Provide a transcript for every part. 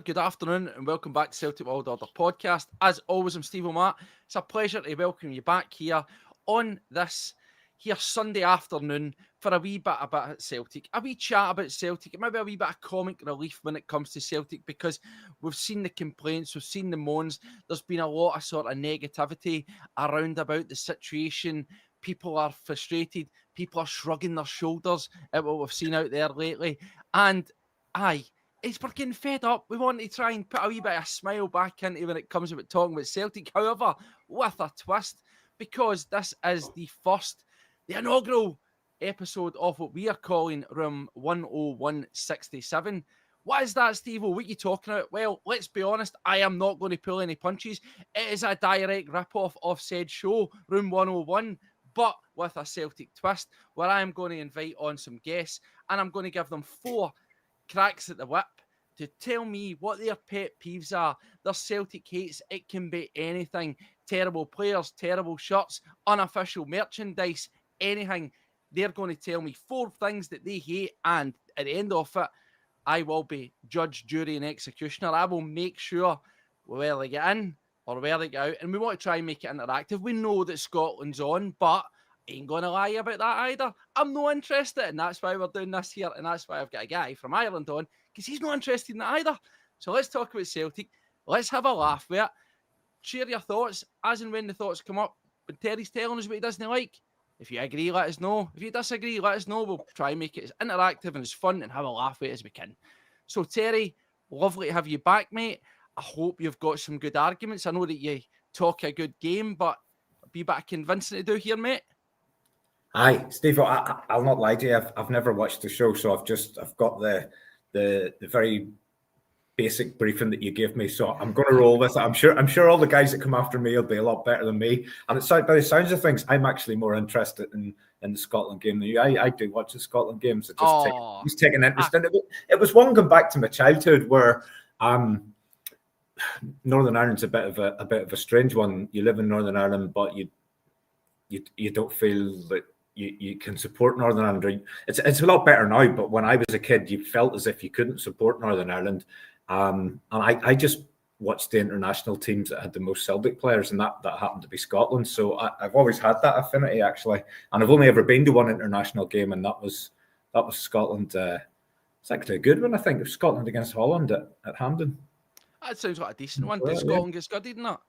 good afternoon, and welcome back to Celtic World Order podcast. As always, I'm Steve O'Matt. It's a pleasure to welcome you back here on this Sunday afternoon for a wee bit about Celtic, a wee chat about Celtic, maybe a wee bit of comic relief when it comes to Celtic, because we've seen the complaints, we've seen the moans. There's been a lot of sort of negativity around about the situation. People are frustrated. People are shrugging their shoulders at what we've seen out there lately. And we're getting fed up. We want to try and put a wee bit of a smile back into when it comes about talking about Celtic. However, with a twist, because this is the inaugural episode of what we are calling Room 10167. What is that, Steve-O? What are you talking about? Well, let's be honest, I am not going to pull any punches. It is a direct rip-off of said show, Room 101, but with a Celtic twist, where I am going to invite on some guests, and I'm going to give them 4 cracks at the whip to tell me what their pet peeves are. Their Celtic hates. It can be anything. Terrible players, terrible shirts, unofficial merchandise, anything. They're going to tell me 4 things that they hate, and at the end of it, I will be judge, jury, and executioner. I will make sure where they get in or where they get out, and we want to try and make it interactive. We know that Scotland's on, but ain't going to lie about that either. I'm not interested, and that's why we're doing this here, and that's why I've got a guy from Ireland on, because he's not interested in that either. So let's talk about Celtic. Let's have a laugh with it. Share your thoughts as and when the thoughts come up. When Terry's telling us what he doesn't like, if you agree, let us know. If you disagree, let us know. We'll try and make it as interactive and as fun and have a laugh with it as we can. So, Terry, lovely to have you back, mate. I hope you've got some good arguments. I know that you talk a good game, but be a bit convincing to do here, mate. Hi, Steve. I'll not lie to you. I've never watched the show, so I've got the very basic briefing that you give me. So I'm going to roll with it. I'm sure all the guys that come after me will be a lot better than me. And it's by the sounds of things, I'm actually more interested in the Scotland game than you. I do watch the Scotland games. Just taking interest in it. It was one going back to my childhood where Northern Ireland's a bit of a strange one. You live in Northern Ireland, but you don't feel that you can support Northern Ireland. It's a lot better now, but when I was a kid, you felt as if you couldn't support Northern Ireland. And I just watched the international teams that had the most Celtic players, and that happened to be Scotland. So I've always had that affinity, actually. And I've only ever been to one international game, and that was Scotland. It's actually a good one, I think, of Scotland against Holland at Hampden. That sounds like a decent one. Did Scotland get scudded in that?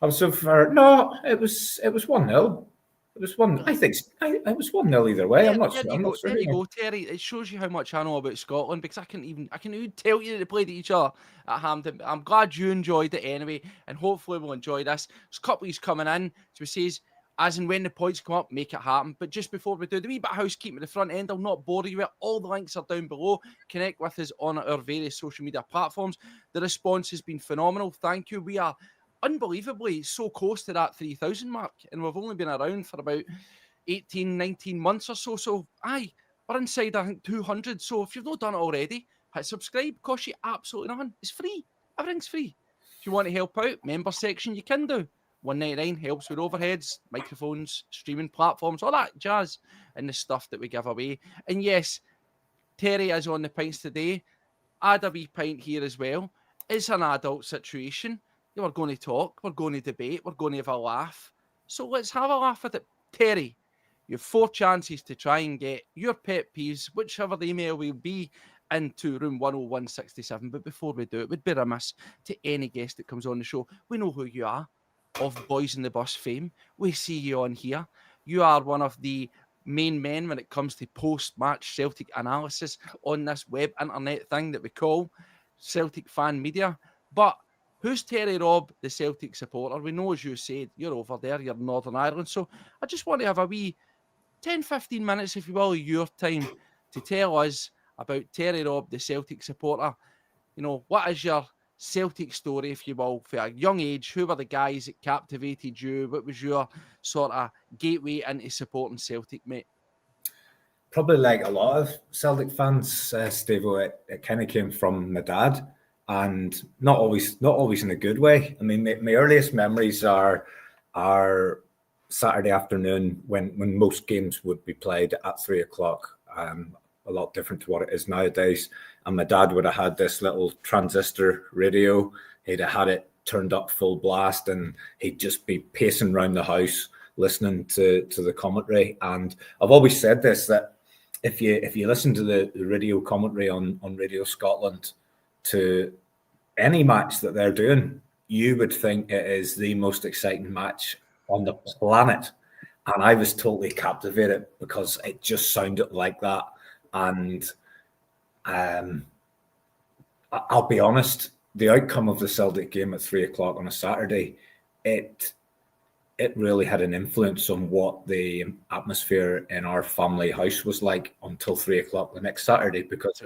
No, it was 1-0. It was one. I think it was 1-0 either way. I'm not sure. There you go, Terry. It shows you how much I know about Scotland, because I can even tell you that they played each other at Hampden. I'm glad you enjoyed it anyway, and hopefully we'll enjoy this. There's couplers coming in, so he says, as and when the points come up, make it happen. But just before we do, the wee bit of housekeeping at the front end, I'll not bore you with. All the links are down below. Connect with us on our various social media platforms. The response has been phenomenal. Thank you. We are unbelievably so close to that 3,000 mark, and we've only been around for about 18, 19 months or so. So, we're inside, I think, 200. So if you've not done it already, hit subscribe. Costs you absolutely nothing. It's free. Everything's free. If you want to help out, member section, you can do. $1.99 helps with overheads, microphones, streaming platforms, all that jazz, and the stuff that we give away. And yes, Terry is on the pints today. Add a wee pint here as well. It's an adult situation. We're going to talk, we're going to debate, we're going to have a laugh. So let's have a laugh at it. Terry, you have 4 chances to try and get your pet peeves, whichever the email will be, into room 10167. But before we do it, we'd be remiss to any guest that comes on the show. We know who you are, of Boys in the Bus fame. We see you on here. You are one of the main men when it comes to post-match Celtic analysis on this web internet thing that we call Celtic fan media. But who's Terry Robb, the Celtic supporter? We know, as you said, you're over there, you're Northern Ireland. So I just want to have a wee 10, 15 minutes, if you will, of your time to tell us about Terry Robb, the Celtic supporter. You know, what is your Celtic story, if you will, for a young age? Who were the guys that captivated you? What was your sort of gateway into supporting Celtic, mate? Probably like a lot of Celtic fans, Steve, it kind of came from my dad. And not always in a good way. I mean, my earliest memories are Saturday afternoon when most games would be played at 3:00. A lot different to what it is nowadays. and my dad would have had this little transistor radio. He'd have had it turned up full blast, and he'd just be pacing around the house listening to the commentary. And I've always said this, that if you listen to the radio commentary on Radio Scotland to any match that they're doing, you would think it is the most exciting match on the planet. And I was totally captivated because it just sounded like that. And I'll be honest, the outcome of the Celtic game at 3:00 on a Saturday, it really had an influence on what the atmosphere in our family house was like until 3:00 the next Saturday, because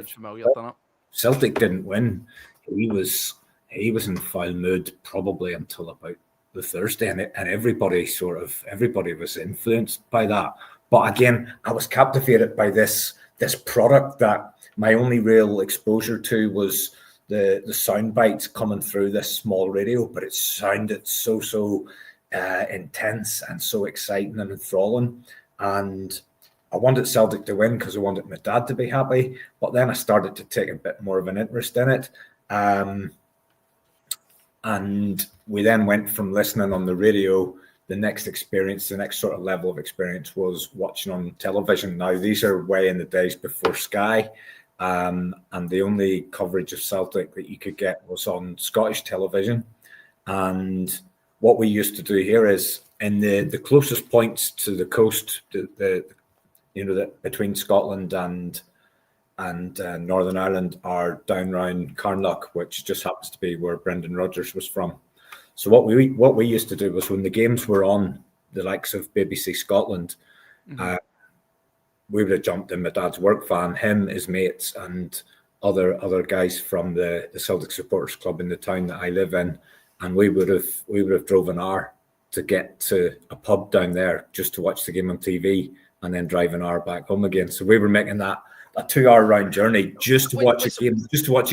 Celtic didn't win. He was in foul mood probably until about the Thursday, and everybody was influenced by that. But again, I was captivated by this product that my only real exposure to was the sound bites coming through this small radio, but it sounded so intense and so exciting and enthralling. And I wanted Celtic to win because I wanted my dad to be happy, but then I started to take a bit more of an interest in it. And we then went from listening on the radio. The next sort of level of experience was watching on television. Now, these are way in the days before Sky, and the only coverage of Celtic that you could get was on Scottish television. And what we used to do here is, in the closest points to the coast, between Scotland and Northern Ireland, are down round Carnlough, which just happens to be where Brendan Rodgers was from. So what we used to do was, when the games were on the likes of BBC Scotland, we would have jumped in my dad's work van, him, his mates, and other guys from the Celtic Supporters Club in the town that I live in, and we would have drove an hour to get to a pub down there just to watch the game on TV, and then drive an hour back home again. So we were making that a 2-hour round journey just to watch a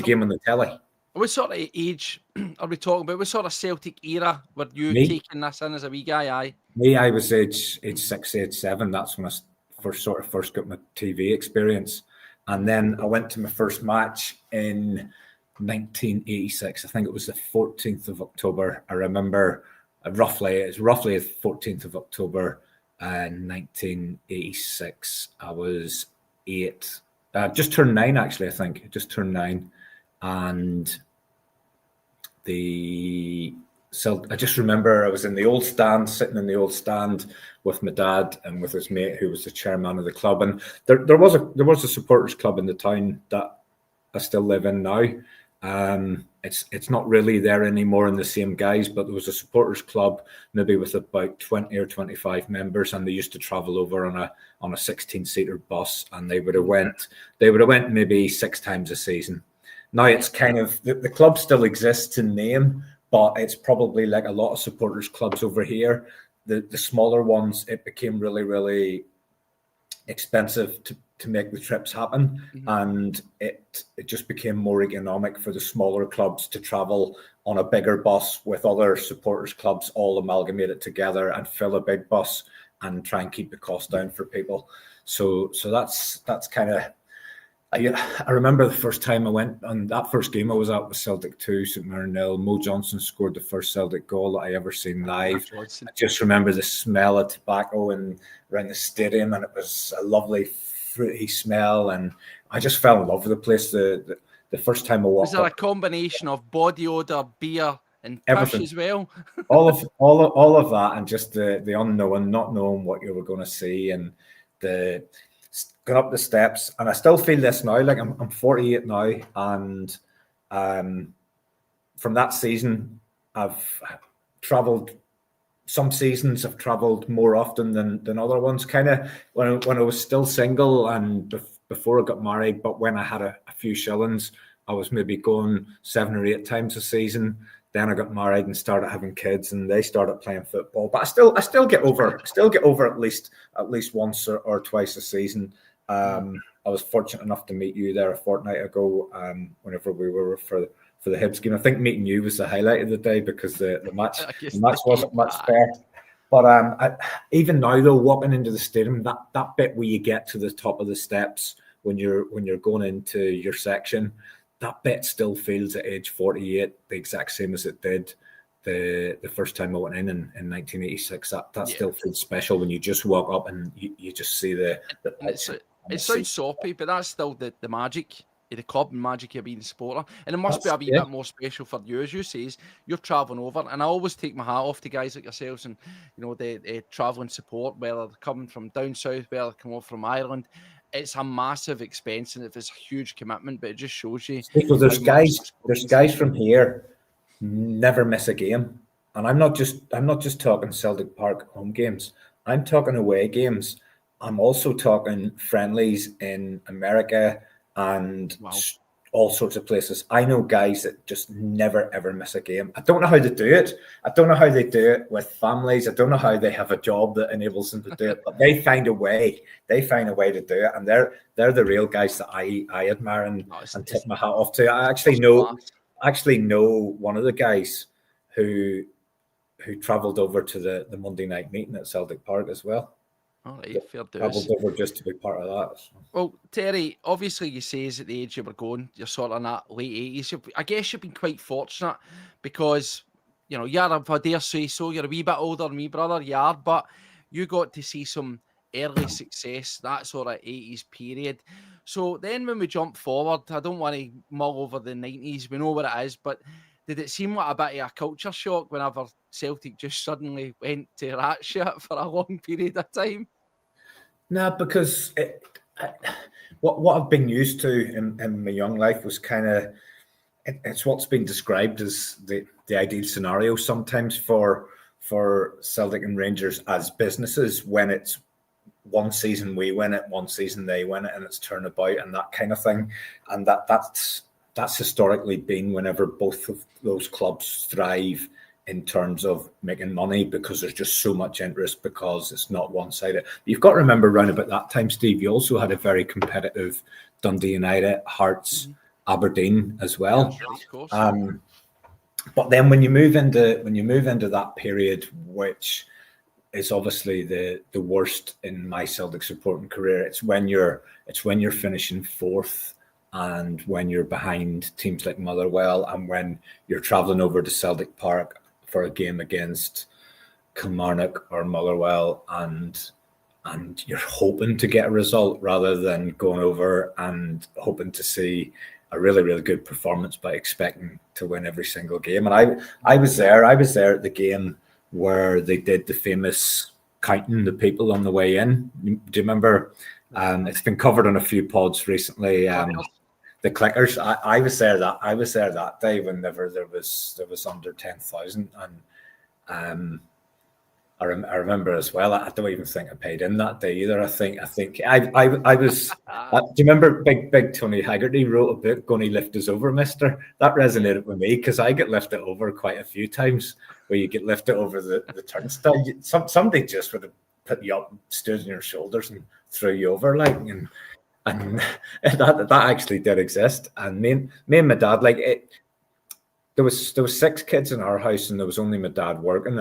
game on the telly. What sort of age are we talking about? What sort of Celtic era were you taking this in as a wee guy? Aye. Me, I was age 6, age 7. That's when I first got my TV experience. And then I went to my first match in 1986. I think it was the 14th of October. I remember roughly the 14th of October, 1986. I was 8. Just turned 9, actually, I think. Just turned 9. And I just remember I was in the old stand, sitting in the old stand with my dad and with his mate, who was the chairman of the club. And there was a supporters club in the town that I still live in now. It's not really there anymore in the same guise, but there was a supporters club, maybe with about 20 or 25 members, and they used to travel over on a 16-seater bus, and they would have went maybe 6 times a season. Now it's kind of, the club still exists in name, but it's probably like a lot of supporters clubs over here. The smaller ones, it became really, really expensive to make the trips happen, and it just became more economic for the smaller clubs to travel on a bigger bus with other supporters clubs all amalgamated together and fill a big bus and try and keep the cost down for people. So that's kind of, I remember the first time I went on that first game I was at was Celtic 2, St Mirren 0. Mo Johnson scored the first Celtic goal that I ever seen live. I just remember the smell of tobacco around the stadium, and it was a lovely fruity smell, and I just fell in love with the place. The first time I walked. Was there a combination of body odor, beer, and everything as well? all of that, and just the unknown, not knowing what you were going to see, and the going up the steps. And I still feel this now. Like I'm 48 now, and from that season, I've traveled. Some seasons I've traveled more often than other ones. Kind of when I was still single and before I got married, but when I had a few shillings, I was maybe going 7 or 8 times a season. Then I got married and started having kids, and they started playing football. But I still get over at least once or twice a season. I was fortunate enough to meet you there a fortnight ago, whenever we were for the Hibs game. I think meeting you was the highlight of the day, because the match wasn't much fair. But even now, though, walking into the stadium, that bit where you get to the top of the steps when you're going into your section, that bit still feels at age 48 the exact same as it did the first time I went in 1986. That still feels special when you just walk up and you just see the and it sounds soppy, but that's still the magic of the club and magic of being a supporter. And it must be a wee bit more special for you, as you say, you're travelling over. And I always take my hat off to guys like yourselves and, you know, the travelling support, whether they're coming from down south, whether they're coming from Ireland. It's a massive expense and it's a huge commitment, but it just shows you. Because there's guys from here never miss a game. And I'm not just talking Celtic Park home games. I'm talking away games. I'm also talking friendlies in America and all sorts of places. I know guys that just never, ever miss a game. I don't know how to do it. I don't know how they do it with families. I don't know how they have a job that enables them to do it, but they find a way. They find a way to do it. And they're the real guys that I admire and tip my hat off to. I actually know one of the guys who travelled over to the Monday night meeting at Celtic Park as well. All right, fair dues. Travelled over just to be part of that. So. Well, Terry, obviously you say at the age you were going, you're sort of in that late 80s. I guess you've been quite fortunate because, you know, if I dare say so, you're a wee bit older than me, brother, you are, but you got to see some early success, that sort of 80s period. So then when we jump forward, I don't want to mull over the 90s, we know what it is, but did it seem like a bit of a culture shock whenever Celtic just suddenly went to rat shit for a long period of time? No, because what I've been used to in my young life was kind of it's what's been described as the ideal scenario sometimes for Celtic and Rangers as businesses, when it's one season we win it, one season they win it, and it's turnabout and that kind of thing. And that's historically been whenever both of those clubs thrive in terms of making money, because there's just so much interest, because it's not one-sided. You've got to remember, around about that time, Steve, you also had a very competitive Dundee United, Hearts, Aberdeen as well. Yeah, of course. But then when you move into that period, which is obviously the worst in my Celtic supporting career, it's when you're finishing fourth, and when you're behind teams like Motherwell, and when you're travelling over to Celtic Park for a game against Kilmarnock or Motherwell, and you're hoping to get a result rather than going over and hoping to see a really, really good performance by expecting to win every single game. And I was there at the game where they did the famous counting the people on the way in. Do you remember? It's been covered on a few pods recently. The clickers. I was there that day whenever there was under 10,000, and I remember as well. I don't even think I paid in that day either. I think I was. Do you remember Big Tony Haggerty wrote a book, "Gonna Lift Us Over, Mister"? That resonated with me because I get lifted over quite a few times. Where you get lifted over the turnstile, somebody just would have put you up, stood on your shoulders, and threw you over, like. And that actually did exist. And me and my dad, like it. There was 6 kids in our house, and there was only my dad working,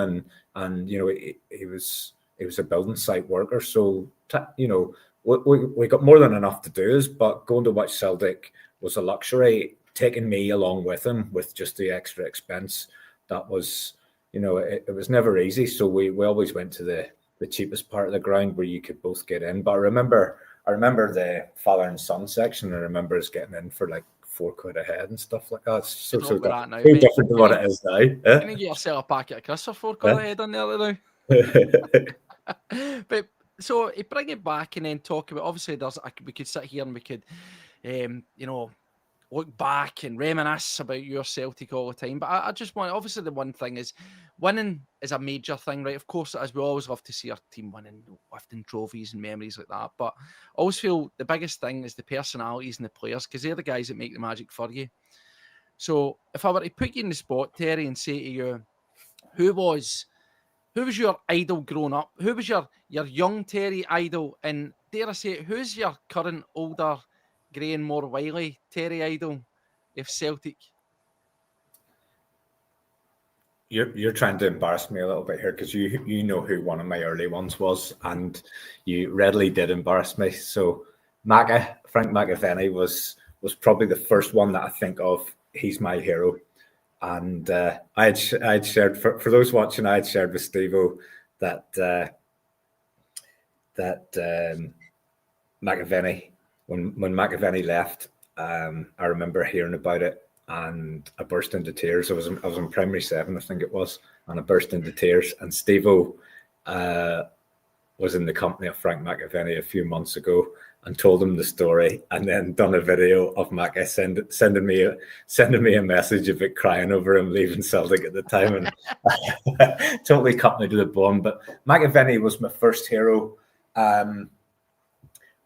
and you know he was a building site worker, so you know we got more than enough to do us. But going to watch Celtic was a luxury. Taking me along with him with just the extra expense, that was, you know, it was never easy. So we always went to the cheapest part of the ground where you could both get in. But I remember the father and son section. I remember us getting in for like £4 a head and stuff like that. So different to what it is now. Can you get yourself a packet of crisps for £4 a head on there now? But so bring it back and then talk about. Obviously, we could sit here and we could, you know, look back and reminisce about your Celtic all the time. But I just want, obviously, the one thing is winning is a major thing, right? Of course, as we always love to see our team winning, lifting trophies and memories like that. But I always feel the biggest thing is the personalities and the players, because they're the guys that make the magic for you. So if I were to put you in the spot, Terry, and say to you, who was your idol growing up? Who was your young Terry idol? And dare I say it, who's your current older, grey and more wily Terry idol of Celtic? You're trying to embarrass me a little bit here, because you know who one of my early ones was, and you readily did embarrass me. So Macca Frank McAvenny was probably the first one that I think of. He's my hero. And I had shared, for those watching, I had shared with Steve-O that McAvenny, when McAvenny left, I remember hearing about it and I burst into tears. I was in primary 7, I think it was, and I burst into tears. And Steve-O was in the company of Frank McAvenny a few months ago and told him the story, and then done a video of Mac sending me a message about crying over him leaving Celtic at the time, and totally cut me to the bone. But McAvenny was my first hero. I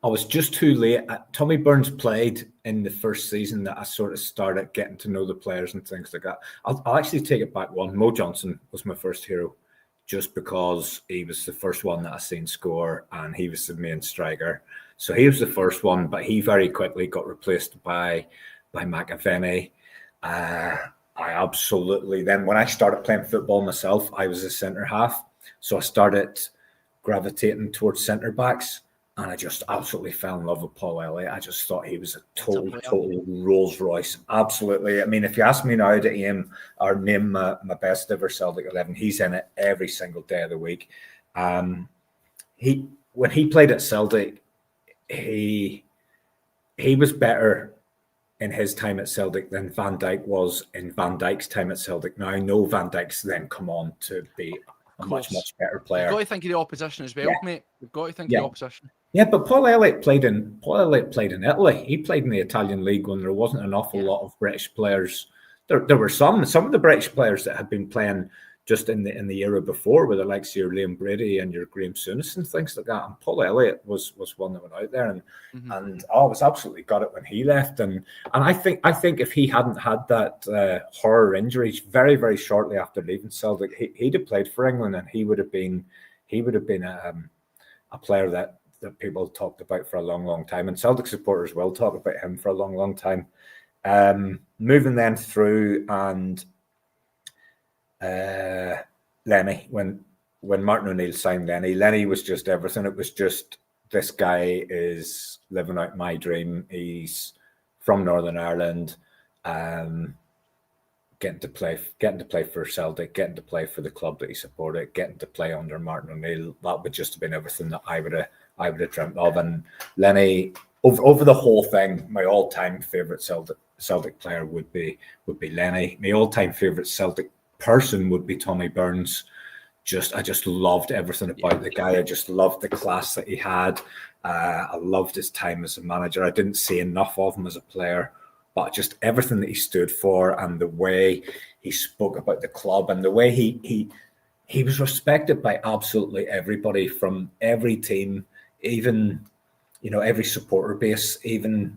was just too late. Tommy Burns played in the first season that I sort of started getting to know the players and things like that. I'll actually take it back one. Mo Johnson was my first hero, just because he was the first one that I seen score and he was the main striker. So he was the first one, but he very quickly got replaced by McAvenny. I absolutely, then when I started playing football myself, I was a centre half. So I started gravitating towards centre backs, and I just absolutely fell in love with Paul Elliott. I just thought he was a total Rolls Royce. Absolutely. I mean, if you ask me now to aim or name my best ever Celtic 11, he's in it every single day of the week. When he played at Celtic, he was better in his time at Celtic than Van Dijk was in Van Dijk's time at Celtic. Now, I know Van Dijk's then come on to be a much better player. You've got to think of the opposition as well, mate. You've got to think of the opposition. Yeah, but Paul Elliott played in Italy. He played in the Italian league when there wasn't an awful lot of British players. There were some of the British players that had been playing just in the era before, with the likes of your Liam Brady and your Graham Souness and things like that. And Paul Elliott was one that went out there, and I was absolutely got it when he left. And I think if he hadn't had that horror injury very, very shortly after leaving Celtic, he'd have played for England, and he would have been a player that people talked about for a long, long time, and Celtic supporters will talk about him for a long, long time. Moving then through, and Lenny, when Martin O'Neill signed Lenny was just everything. It was just, this guy is living out my dream. He's from Northern Ireland, getting to play for Celtic, getting to play for the club that he supported, getting to play under Martin O'Neill. That would just have been everything that I would have dreamt of. And Lenny, over the whole thing, my all-time favourite Celtic player would be Lenny. My all-time favourite Celtic person would be Tommy Burns. I just loved everything about the guy. I just loved the class that he had. I loved his time as a manager. I didn't see enough of him as a player, but just everything that he stood for, and the way he spoke about the club, and the way he was respected by absolutely everybody from every team, even every supporter base, even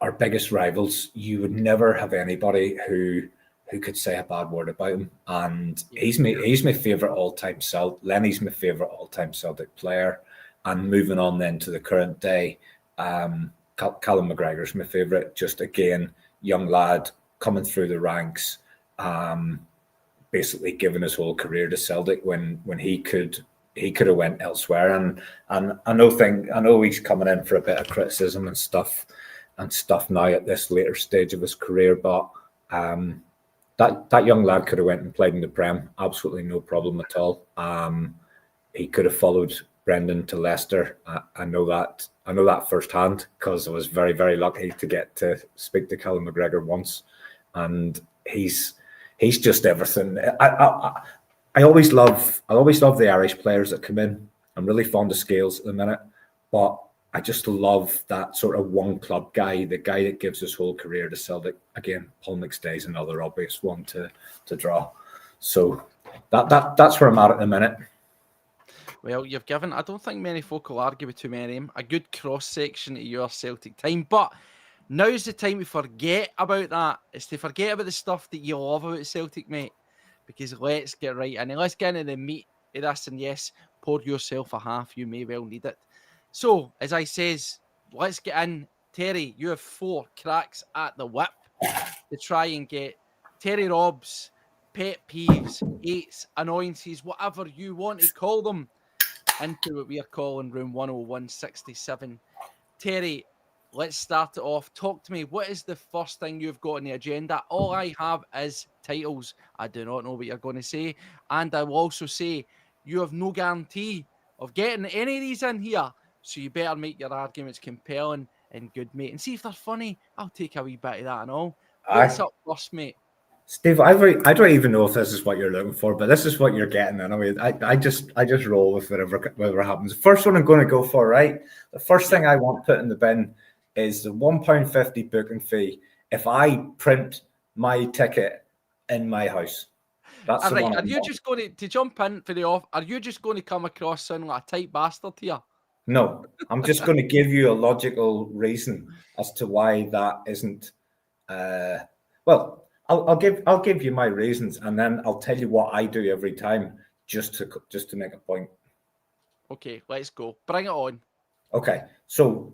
our biggest rivals. You would never have anybody who could say a bad word about him. And he's my favourite all-time Celtic. Lenny's my favourite all-time Celtic player. And moving on then to the current day, Callum McGregor's my favourite. Just again, young lad coming through the ranks, basically giving his whole career to Celtic when he could have went elsewhere. And I know he's coming in for a bit of criticism and stuff now at this later stage of his career, but that young lad could have went and played in the Prem, absolutely no problem at all. He could have followed Brendan to Leicester. I know that firsthand, because I was very, very lucky to get to speak to Callum McGregor once, and he's just everything. I always love the Irish players that come in. I'm really fond of Scales at the minute, but I just love that sort of one club guy, the guy that gives his whole career to Celtic. Again, Paul McStay's another obvious one to draw. So that's where I'm at the minute. Well, you've given, I don't think many folk will argue with too many of them, a good cross-section of your Celtic time. But now's the time to forget about that. It's to forget about the stuff that you love about Celtic, mate. Because let's get right in. Let's get into the meat of this. And yes, pour yourself a half. You may well need it. So, as I says, let's get in. Terry, you have 4 cracks at the whip to try and get Terry Robb's pet peeves, hates, annoyances, whatever you want to call them, into what we are calling room 10167. Terry, let's start it off. Talk to me. What is the first thing you've got on the agenda? All I have is titles. I do not know what you're going to say. And I will also say you have no guarantee of getting any of these in here. So you better make your arguments compelling and good, mate. And see if they're funny. I'll take a wee bit of that and all. What's up first, mate? Steve, I don't even know if this is what you're looking for, but this is what you're getting anyway. I just roll with whatever happens. The first one I'm going to go for, right? The first thing I want put in the bin is the £1.50 booking fee if I print my ticket in my house. That's All the right. one. Are you just going to jump in for the off? Are you just going to come across sounding like a tight bastard here? No, I'm just going to give you a logical reason as to why that isn't. Well, I'll give you my reasons, and then I'll tell you what I do every time, just to make a point. Okay, let's go. Bring it on. Okay, so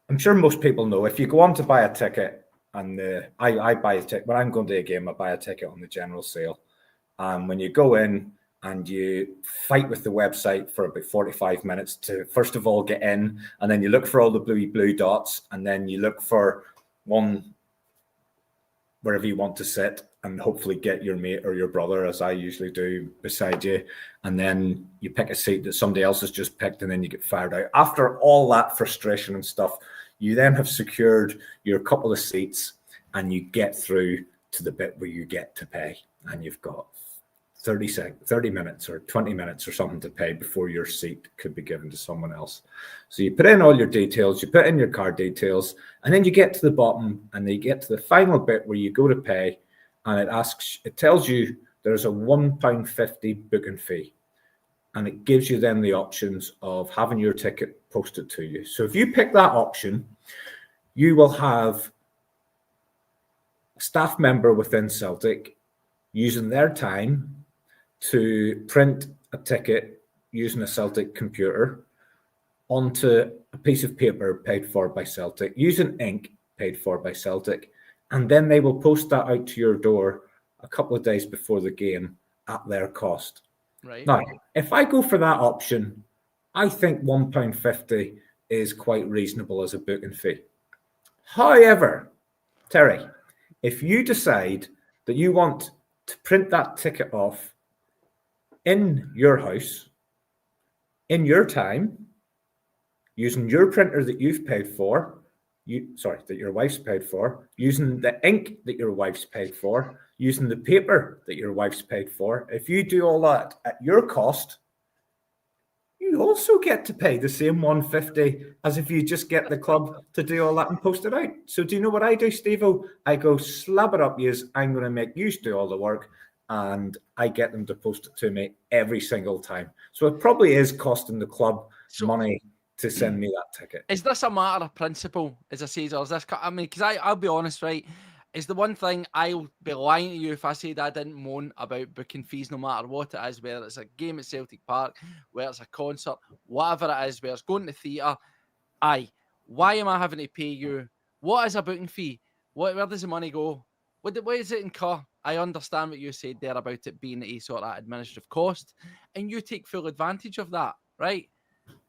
I'm sure most people know if you go on to buy a ticket, and I buy a ticket when I'm going to a game, I buy a ticket on the general sale, and when you go in and you fight with the website for about 45 minutes to first of all get in, and then you look for all the blue dots, and then you look for one wherever you want to sit, and hopefully get your mate or your brother, as I usually do, beside you, and then you pick a seat that somebody else has just picked, and then you get fired out. After all that frustration and stuff, you then have secured your couple of seats, and you get through to the bit where you get to pay, and you've got 30 minutes or 20 minutes or something to pay before your seat could be given to someone else. So you put in all your details, you put in your card details, and then you get to the bottom and you get to the final bit where you go to pay, and it tells you there's a £1.50 booking fee. And it gives you then the options of having your ticket posted to you. So if you pick that option, you will have a staff member within Celtic using their time to print a ticket using a Celtic computer onto a piece of paper paid for by Celtic, using ink paid for by Celtic, and then they will post that out to your door a couple of days before the game at their cost. Right. Now, if I go for that option, I think £1.50 is quite reasonable as a booking fee. However, Terry, if you decide that you want to print that ticket off in your house, in your time, using your printer that you've paid for, that your wife's paid for, using the ink that your wife's paid for, using the paper that your wife's paid for, if you do all that at your cost, you also get to pay the same £1.50 as if you just get the club to do all that and post it out. So do you know what I do, Steve-O? I go, slab it up, yous. I'm going to make you do all the work, and I get them to post it to me every single time. So it probably is costing the club money to send me that ticket. Is this a matter of principle, as I say, or is this? I mean, because I'll be honest, right? Is the one thing I'll be lying to you if I said I didn't moan about booking fees, no matter what it is, whether it's a game at Celtic Park, whether it's a concert, whatever it is, whether it's going to the theatre. Why am I having to pay you? What is a booking fee? Where does the money go? Where does it incur? I understand what you said there about it being a sort of administrative cost, and you take full advantage of that, right?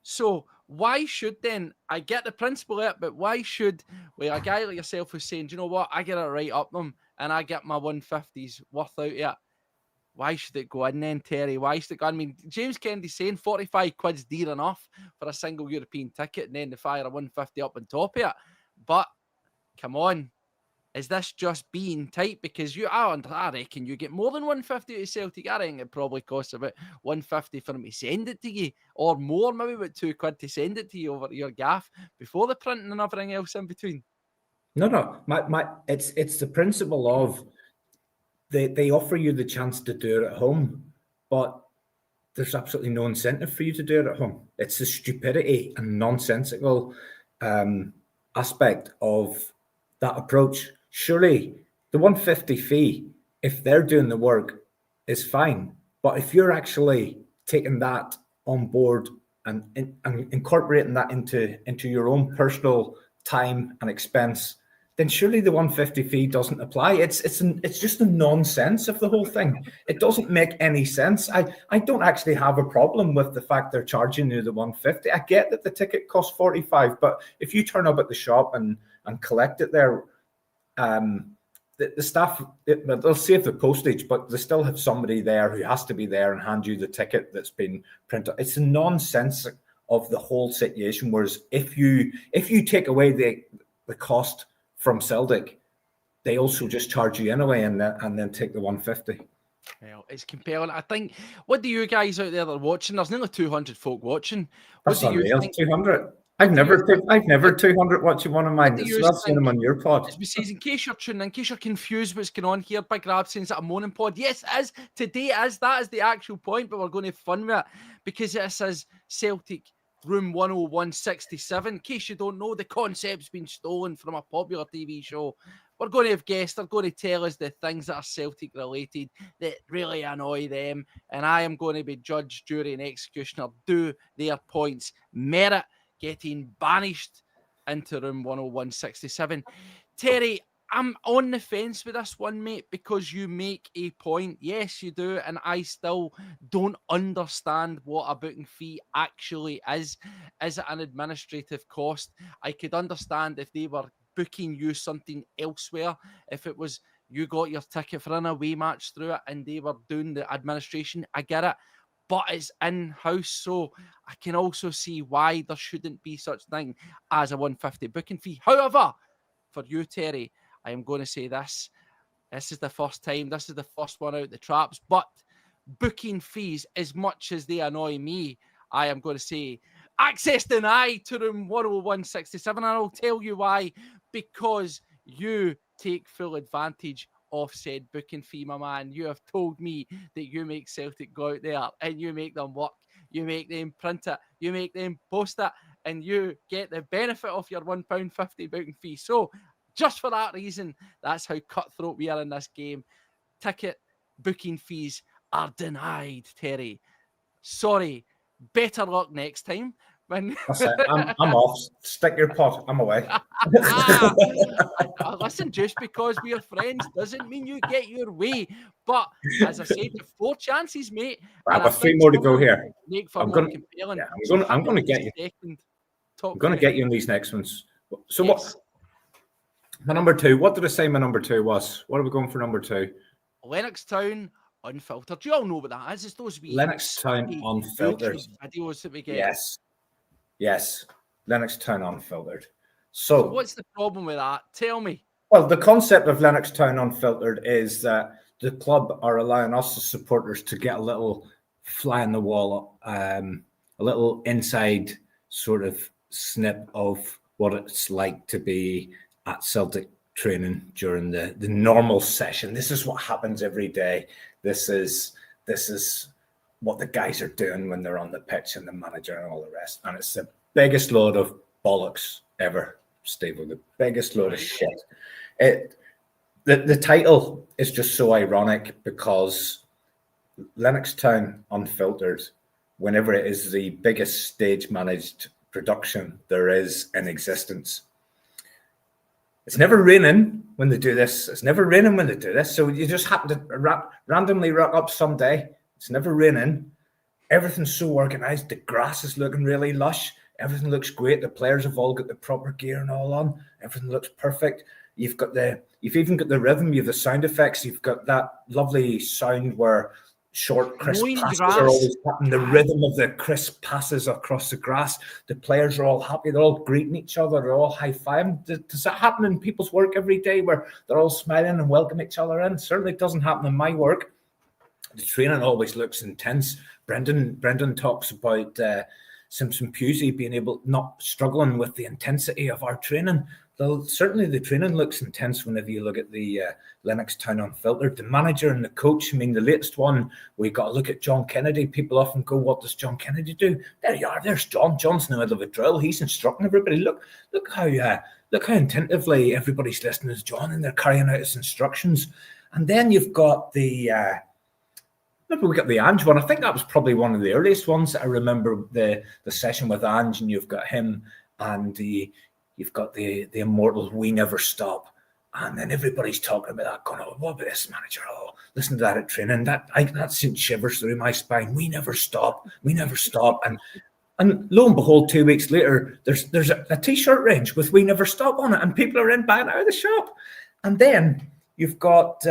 So why should then, I get the principle of it, but why should, a guy like yourself who's saying, do you know what, I get it right up them and I get my 150s worth out of it, why should it go in then, Terry? Why should it go? I mean, James Kennedy's saying 45 quid's dear enough for a single European ticket, and then they fire a 150 up on top of it. But come on, is this just being tight? Because I reckon you get more than 150 at Celtic. I reckon it probably costs about 150 for them to send it to you, or more, maybe about £2 to send it to you over to your gaff before the printing and everything else in between. No. It's the principle of they offer you the chance to do it at home, but there's absolutely no incentive for you to do it at home. It's the stupidity and nonsensical aspect of that approach. Surely the 150 fee, if they're doing the work, is fine. But if you're actually taking that on board and incorporating that into your own personal time and expense, then surely the 150 fee doesn't apply. It's just the nonsense of the whole thing. It doesn't make any sense. I don't actually have a problem with the fact they're charging you the 150. I get that the ticket costs 45, but if you turn up at the shop and collect it there, the staff, they'll save the postage, but they still have somebody there who has to be there and hand you the ticket that's been printed. It's the nonsense of the whole situation. Whereas if you take away the cost from Celtic, they also just charge you anyway, and then take the 150. Well, it's compelling. I think. What do you guys out there that are watching? There's nearly 200 folk watching. What That's do you unreal. think? 200. I've never 200 watching one of mine. So that's one on your pod. As we say, in case you're tuning in, in case you're confused what's going on here, Big Rob saying that a moaning pod. Yes, it is. Today that is the actual point, but we're going to have fun with it because this is Celtic Room 10167. In case you don't know, the concept's been stolen from a popular TV show. We're going to have guests. They're going to tell us the things that are Celtic related that really annoy them. And I am going to be judge, jury, and executioner. Do their points merit getting banished into room 10167? Terry, I'm on the fence with this one, mate, because you make a point. Yes, you do. And I still don't understand what a booking fee actually is. Is it an administrative cost? I could understand if they were booking you something elsewhere. If it was you got your ticket for an away match through it and they were doing the administration, I get it. But it's in-house, so I can also see why there shouldn't be such thing as a 150 booking fee. However, for you, Terry, I am going to say this. This is the first time. This is the first one out the traps. But booking fees, as much as they annoy me, I am going to say access denied to room 10167. And I'll tell you why. Because you take full advantage of said booking fee, my man. You have told me that you make Celtic go out there and you make them work. You make them print it. You make them post it. And you get the benefit of your £1.50 booking fee. So just for that reason, that's how cutthroat we are in this game. Ticket booking fees are denied, Terry. Sorry. Better luck next time. That's it. I'm off. Stick your pot. I'm away. Listen, just because we're friends doesn't mean you get your way. But as I said, 4 chances, mate. Right, with 3 more to go here. Make for more compelling. Yeah, I'm going to get you. I'm going to get you in these next ones. So yes. What? My number 2. What did I say my number 2 was? What are we going for number 2? Lennox Town Unfiltered. Do you all know what that is? It's those Lennox Town Unfiltered videos that we get. Yes. Lennox Town Unfiltered. So what's the problem with that? Tell me. Well, the concept of Lennox Town Unfiltered is that the club are allowing us as supporters to get a little fly in the wall, a little inside sort of snip of what it's like to be at Celtic training during the normal session. This is what happens every day. This is what the guys are doing when they're on the pitch and the manager and all the rest. And it's the biggest load of bollocks ever, Steve, the biggest load of shit. The title is just so ironic because Lennox Town Unfiltered, whenever it is the biggest stage managed production there is in existence. It's never raining when they do this. So you just happen to randomly rock up someday. It's never raining. Everything's so organized. The grass is looking really lush. Everything looks great. The players have all got the proper gear and all on. Everything looks perfect. You've even got the rhythm. You have the sound effects. You've got that lovely sound where short, crisp passes are always happening. The rhythm of the crisp passes across the grass. The players are all happy. They're all greeting each other. They're all high-fiving. Does that happen in people's work every day where they're all smiling and welcome each other in? Certainly doesn't happen in my work. The training always looks intense. Brendan talks about Simpson Pusey being not struggling with the intensity of our training. Though certainly the training looks intense whenever you look at the Lennox Town Unfiltered. The manager and the coach, I mean, the latest one, we got to look at John Kennedy. People often go, what does John Kennedy do? There you are, there's John. John's in the middle of a drill. He's instructing everybody. Look how attentively everybody's listening to John and they're carrying out his instructions. And then you've got we got the Ange one. I think that was probably one of the earliest ones. I remember the session with Ange, and you've got him and the you've got the immortal "We Never Stop," and then everybody's talking about that. Going, "Oh, what about this manager? Oh, listen to that at training. That sent shivers through my spine. We never stop. We never stop." And lo and behold, 2 weeks later, there's a t-shirt range with "We Never Stop" on it, and people are in buying out of the shop. And then you've got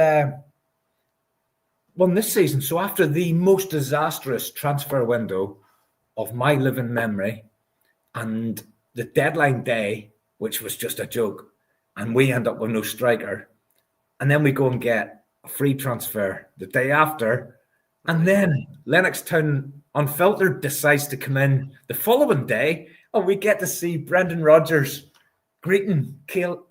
one this season. So after the most disastrous transfer window of my living memory, and the deadline day, which was just a joke, and we end up with no striker, and then we go and get a free transfer the day after, and then Lennoxtown Unfiltered decides to come in the following day, and we get to see Brendan Rodgers greeting Iheanacho,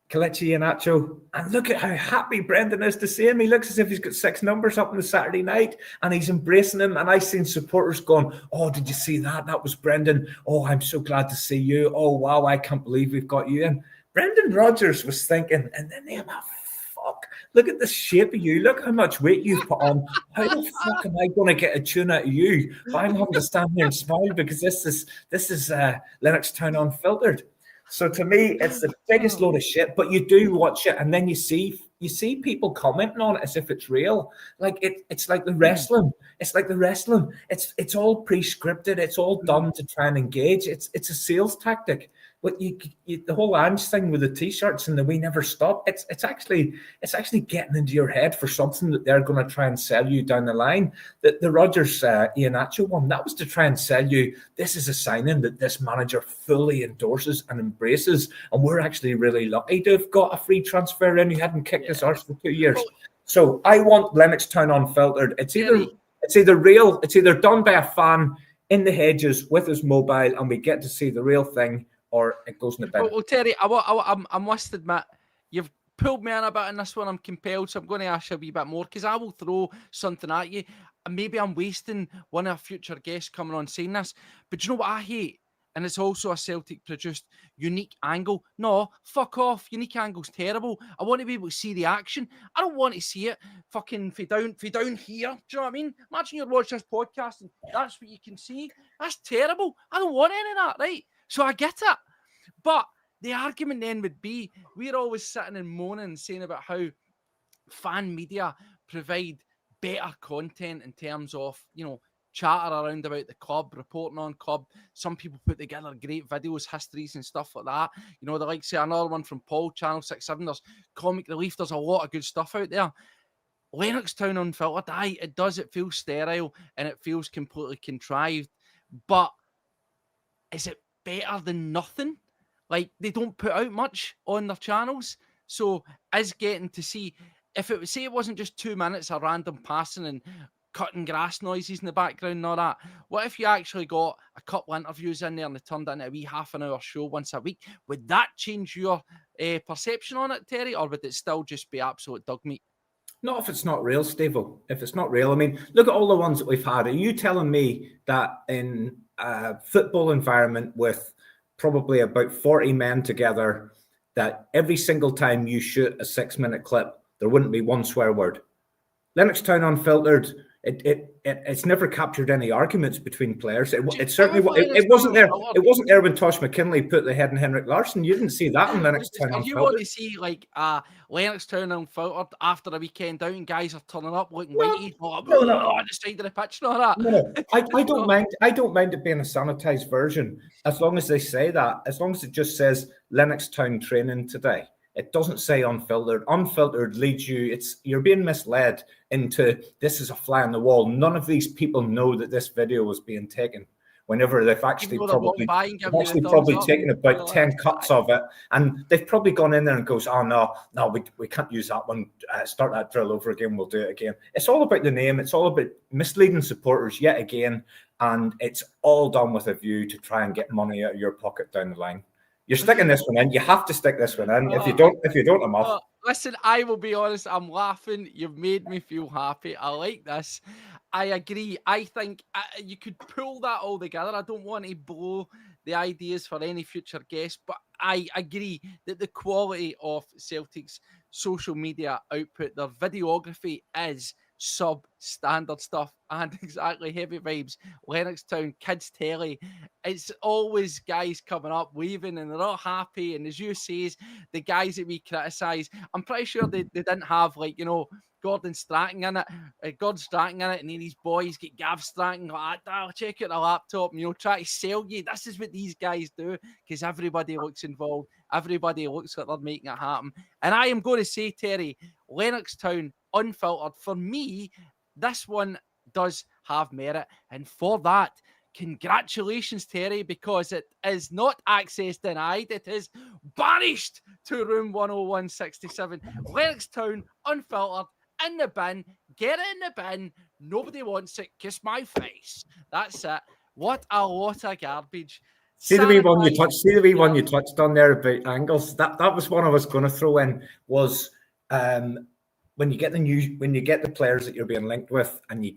Kelechi Iheanacho, and look at how happy Brendan is to see him. He looks as if he's got 6 numbers up on the Saturday night, and he's embracing him. And I've seen supporters going, "Oh, did you see that? That was Brendan. Oh, I'm so glad to see you. Oh, wow, I can't believe we've got you in." Brendan Rodgers was thinking, and then they fuck, look at the shape of you. Look how much weight you've put on. How the fuck am I going to get a tune out of you? But I'm having to stand here and smile because this is Lennoxtown Unfiltered. So to me, it's the biggest load of shit. But you do watch it, and then you see people commenting on it as if it's real. Like it's like the wrestling. It's like the wrestling. It's all pre-scripted. It's all done to try and engage. It's a sales tactic. But the whole Ange thing with the t-shirts and the "We Never Stop," it's actually getting into your head for something that they're going to try and sell you down the line. The Rodgers Iheanacho one, that was to try and sell you, this is a signing that this manager fully endorses and embraces, and we're actually really lucky to have got a free transfer in who hadn't kicked his arse for 2 years. So I want Lennoxtown Unfiltered. It's either real, it's either done by a fan in the hedges with his mobile, and we get to see the real thing, or it goes in the bin. Well, Terry, I must admit, you've pulled me in a bit in this one. I'm compelled, so I'm going to ask you a wee bit more, because I will throw something at you. And maybe I'm wasting one of our future guests coming on saying this, but you know what I hate? And it's also a Celtic-produced unique angle. No, fuck off. Unique angle's terrible. I want to be able to see the action. I don't want to see it fucking for down here. Do you know what I mean? Imagine you're watching this podcast and that's what you can see. That's terrible. I don't want any of that, right? So I get it. But the argument then would be, we're always sitting and moaning, saying about how fan media provide better content in terms of, chatter around about the club, reporting on club. Some people put together great videos, histories and stuff like that. They like, say, another one from Paul, Channel 67, there's Comic Relief, there's a lot of good stuff out there. Lennoxtown Unfiltered, it feels sterile and it feels completely contrived, but is it better than nothing? Like, they don't put out much on their channels, so is getting to see, if it say it wasn't just 2 minutes of random passing and cutting grass noises in the background and all that, what if you actually got a couple interviews in there and they turned into a wee half-an-hour show once a week? Would that change your perception on it, Terry, or would it still just be absolute dog meat? Not if it's not real, Steve-o. If it's not real, I mean, look at all the ones that we've had. Are you telling me that in a football environment with probably about 40 men together, that every single time you shoot a 6-minute clip, there wouldn't be one swear word? Lennoxtown Unfiltered, it's never captured any arguments between players. It wasn't there. It wasn't there when Tosh McKinley put the head in Henrik Larsson. You didn't see that in Lennoxtown Unfiltered. You want to see like Lennoxtown Unfiltered after a weekend out and guys are turning up looking whitey on the side of the pitch and all that. No, I don't mind. I don't mind it being a sanitized version, as long as they say that. As long as it just says Lennoxtown training today. It doesn't say unfiltered. Unfiltered leads you, you're being misled into this is a fly on the wall. None of these people know that this video was being taken, whenever they've actually probably taken about 10 cuts of it, and they've probably gone in there and goes, "Oh no, we can't use that one. Start that drill over again. We'll do it again." It's all about the name. It's all about misleading supporters yet again, and it's all done with a view to try and get money out of your pocket down the line. You're sticking this one in. You have to stick this one in. If you don't, I'm off. Listen, I will be honest. I'm laughing. You've made me feel happy. I like this. I agree. I think you could pull that all together. I don't want to blow the ideas for any future guests, but I agree that the quality of Celtic's social media output, their videography, is substandard stuff. And exactly, heavy vibes, Lennoxtown, kids telly. It's always guys coming up, waving, and they're all happy. And as you say, the guys that we criticise, I'm pretty sure they didn't have, like, you know, Gordon Stratton in it, and then his boys get Gav Stratton like, oh, check out the laptop, and, you know, try to sell you. This is what these guys do, because everybody looks involved, everybody looks like they're making it happen. And I am going to say, Terry, Lennoxtown Unfiltered, for me, this one does have merit, and for that, congratulations, Terry, because it is not access denied, it is banished to room 10167. Lennoxtown Unfiltered, in the bin, get it in the bin, nobody wants it, kiss my face. That's it. What a lot of garbage. See the wee one you Sanitized- touched. See the wee one you touched on there about angles. That was one I was going to throw in. Was when you get the players that you're being linked with, and you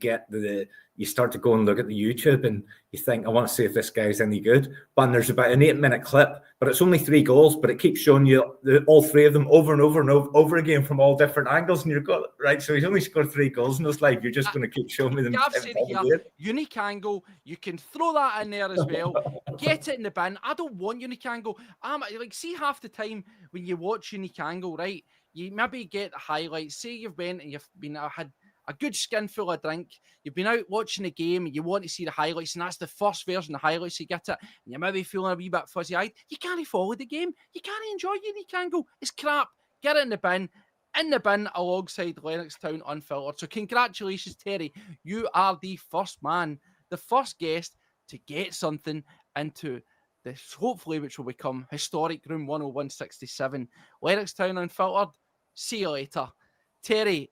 start to go and look at the YouTube, and you think, I want to see if this guy's any good. But there's about an 8-minute clip, but it's only 3 goals, but it keeps showing you all 3 of them over and over and over again from all different angles, and you're going, right, so he's only scored 3 goals in his life. You're just going to keep showing me them. Gav said here, unique angle. You can throw that in there as well. Get it in the bin. I don't want unique angle. Like, see, half the time when you watch unique angle, right, you maybe get highlights. Say you've been and you've been had a good skinful of drink. You've been out watching the game and you want to see the highlights, and that's the first version of the highlights. You get it, and you're maybe feeling a wee bit fuzzy-eyed. You can't follow the game. You can't enjoy unique angle. It's crap. Get it in the bin. In the bin alongside Lennoxtown Unfiltered. So congratulations, Terry. You are the first man, the first guest to get something into this, hopefully, which will become historic room 10167. Lennoxtown Unfiltered. See you later. Terry,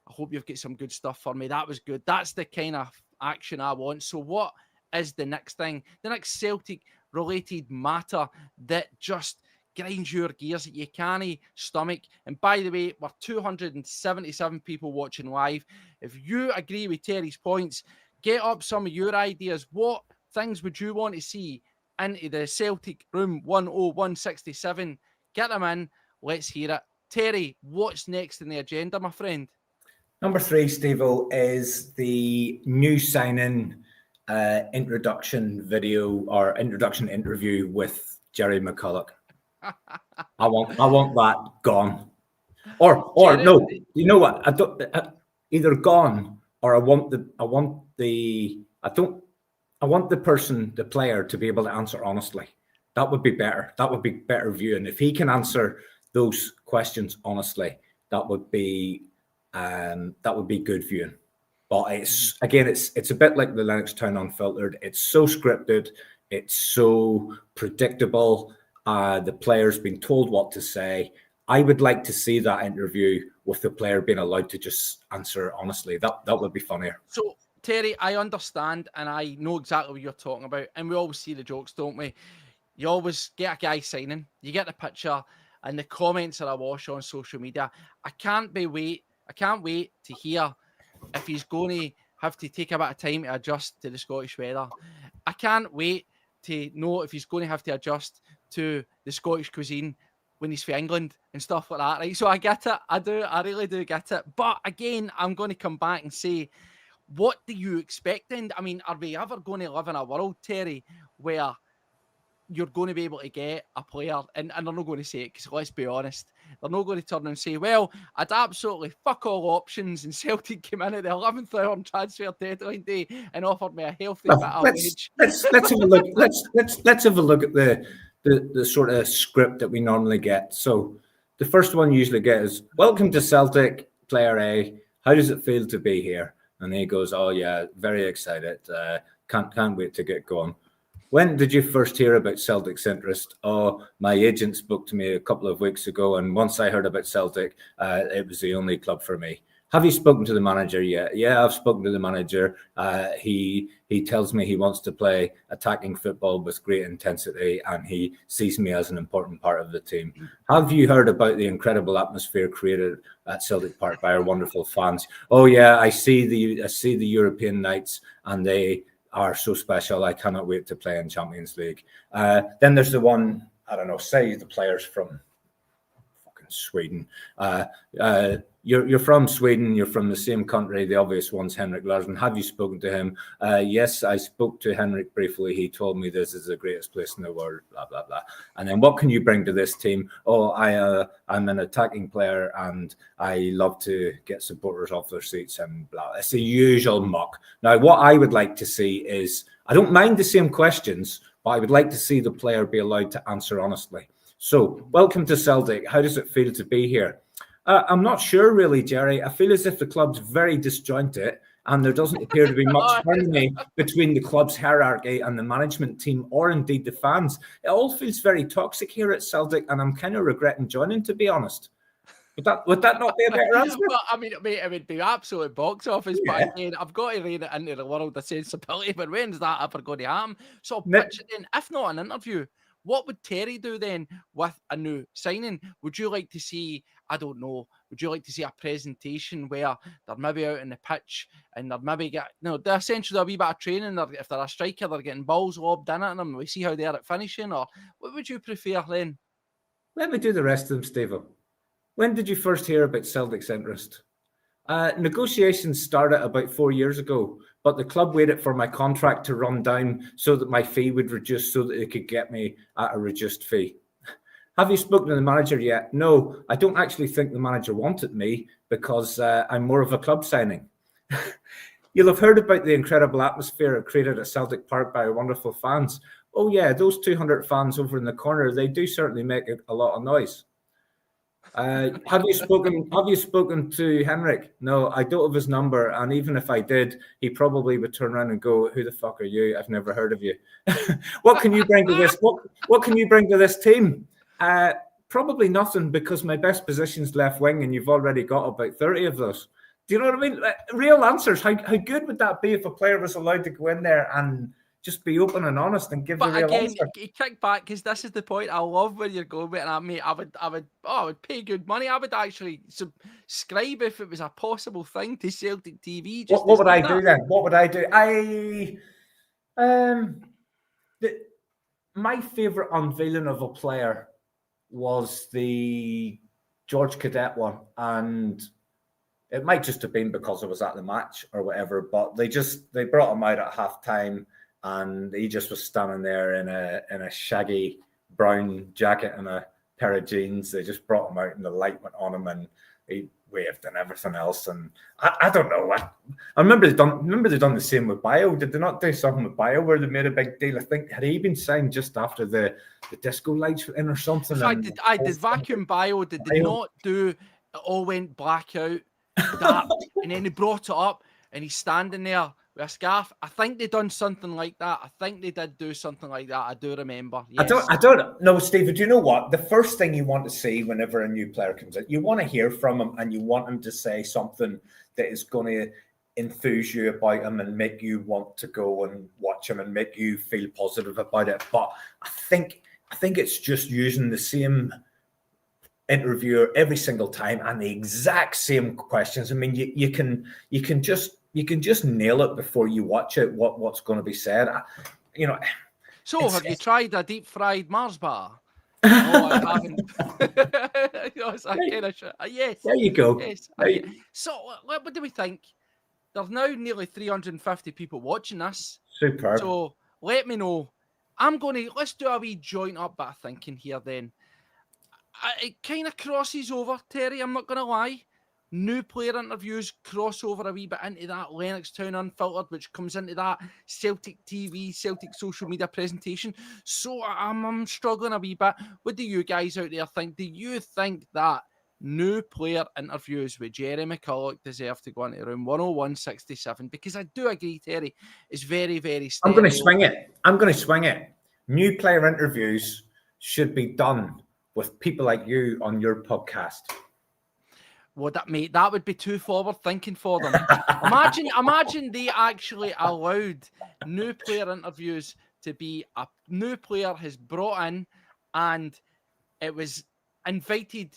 I hope you've got some good stuff for me. That was good. That's the kind of action I want. So what is the next thing? The next Celtic-related matter that just grinds your gears that you can't stomach. And by the way, we're 277 people watching live. If you agree with Terry's points, get up some of your ideas. What things would you want to see into the Celtic room 10167? Get them in. Let's hear it. Terry, what's next in the agenda, my friend? Number 3, Steve-O, is the new sign-in introduction video or introduction interview with Jerry McCulloch. I want that gone. Or Jerry, no, you know what? Either gone, or I want the person, the player, to be able to answer honestly. That would be better. That would be better viewing. If he can answer those questions honestly, that would be good viewing. But it's a bit like the Lennoxtown Unfiltered. It's so scripted. It's so predictable. The player's been told what to say. I would like to see that interview with the player being allowed to just answer honestly. That would be funnier. So, Terry, I understand, and I know exactly what you're talking about. And we always see the jokes, don't we? You always get a guy signing, you get the picture, and the comments are awash on social media. I can't wait to hear if he's going to have to take a bit of time to adjust to the Scottish weather. I can't wait to know if he's going to have to adjust to the Scottish cuisine when he's for England and stuff like that, right? So I get it. I really do get it. But again, I'm going to come back and say, what do you expect? And I mean, are we ever going to live in a world, Terry, where you're going to be able to get a player, and they're not going to say it, because let's be honest, they're not going to turn and say, well, I'd absolutely fuck all options, and Celtic came in at the 11th hour on transfer deadline day and offered me a healthy bit of wage. Let's have a look. Let's have a look at the sort of script that we normally get. So the first one you usually get is, welcome to Celtic, player A. How does it feel to be here? And he goes, oh yeah, very excited. Can't wait to get going. When did you first hear about Celtic's interest? Oh, my agent spoke to me a couple of weeks ago, and once I heard about Celtic, it was the only club for me. Have you spoken to the manager yet? Yeah, I've spoken to the manager. He tells me he wants to play attacking football with great intensity, and he sees me as an important part of the team. Have you heard about the incredible atmosphere created at Celtic Park by our wonderful fans? Oh yeah, I see the European nights, and they are so special. I cannot wait to play in Champions League. Then there's the one, I don't know, say the players from fucking Sweden. You're from Sweden. You're from the same country. The obvious one's Henrik Larsson. Have you spoken to him? Yes, I spoke to Henrik briefly. He told me this is the greatest place in the world. Blah blah blah. And then what can you bring to this team? Oh, I'm an attacking player and I love to get supporters off their seats and blah. It's the usual muck. Now, what I would like to see is, I don't mind the same questions, but I would like to see the player be allowed to answer honestly. So, welcome to Celtic. How does it feel to be here? I'm not sure, really, Jerry. I feel as if the club's very disjointed and there doesn't appear to be much harmony between the club's hierarchy and the management team, or indeed the fans. It all feels very toxic here at Celtic, and I'm kind of regretting joining, to be honest. Would that not be a better answer? Well, I mean, mate, it would be absolute box office, but again, I've got to rein it into the world of sensibility. But when's that ever going to happen? So, pitch it then, if not an interview, what would Terry do then with a new signing? Would you like to see, I don't know, would you like to see a presentation where they're maybe out in the pitch and they're maybe they're essentially a wee bit of training, or if they're a striker, they're getting balls lobbed in at them, and we see how they're at finishing, or what would you prefer then? Let me do the rest of them, Steve. When did you first hear about Celtic's interest? Negotiations started about 4 years ago, but the club waited for my contract to run down so that my fee would reduce so that they could get me at a reduced fee. Have you spoken to the manager yet? No, I don't actually think the manager wanted me because I'm more of a club signing. You'll have heard about the incredible atmosphere created at Celtic Park by our wonderful fans. Oh yeah, those 200 fans over in the corner, they do certainly make a lot of noise. Have you spoken to Henrik? No, I don't have his number, and even if I did, he probably would turn around and go, "Who the fuck are you? I've never heard of you." What can you bring to this? What can you bring to this team? Probably nothing, because my best position's left wing, and you've already got about 30 of those. Do you know what I mean? Real answers. How good would that be if a player was allowed to go in there and just be open and honest and give the real answer? But again, kick back, because this is the point. I love where you're going with it. And I would pay good money. I would actually subscribe if it was a possible thing to Celtic TV. What would I do then? What would I do? My favourite unveiling of a player was the George Cadet one, and it might just have been because I was at the match or whatever, but they brought him out at half time. And he just was standing there in a shaggy brown jacket and a pair of jeans. They just brought him out and the light went on him and he waved and everything else. And I don't know. I remember they done the same with Bio. Did they not do something with Bio where they made a big deal? I think, had he been signed just after the disco lights were in or something? Did Vacuum Bio, did they not do, it all went black out, dark, and then they brought it up and he's standing there with a scarf. I think they done something like that. I think they did do something like that. I do remember. Yes. I don't know, Steve. Do you know what? The first thing you want to see whenever a new player comes in, you want to hear from him and you want him to say something that is going to enthuse you about him and make you want to go and watch him and make you feel positive about it. But I think it's just using the same interviewer every single time and the exact same questions. I mean, you can just nail it before you watch it. What's going to be said, So, have you tried a deep fried Mars bar? No, I haven't. Yes. There you go. Yes. So, what do we think? There's now nearly 350 people watching this. Superb. So, let me know. Let's do a wee joint up bit of thinking here then. It kind of crosses over, Terry, I'm not going to lie. New player interviews cross over a wee bit into that Lennoxtown Unfiltered, which comes into that Celtic TV, Celtic social media presentation. So I'm struggling a wee bit. What do you guys out there think? Do you think that new player interviews with Jerry McCulloch deserve to go into room 10167? Because I do agree, Terry, it's very, very stereo. I'm going to swing it. New player interviews should be done with people like you on your podcast. Well, that would be too forward thinking for them. Imagine they actually allowed new player interviews to be a new player has brought in, and it was invited,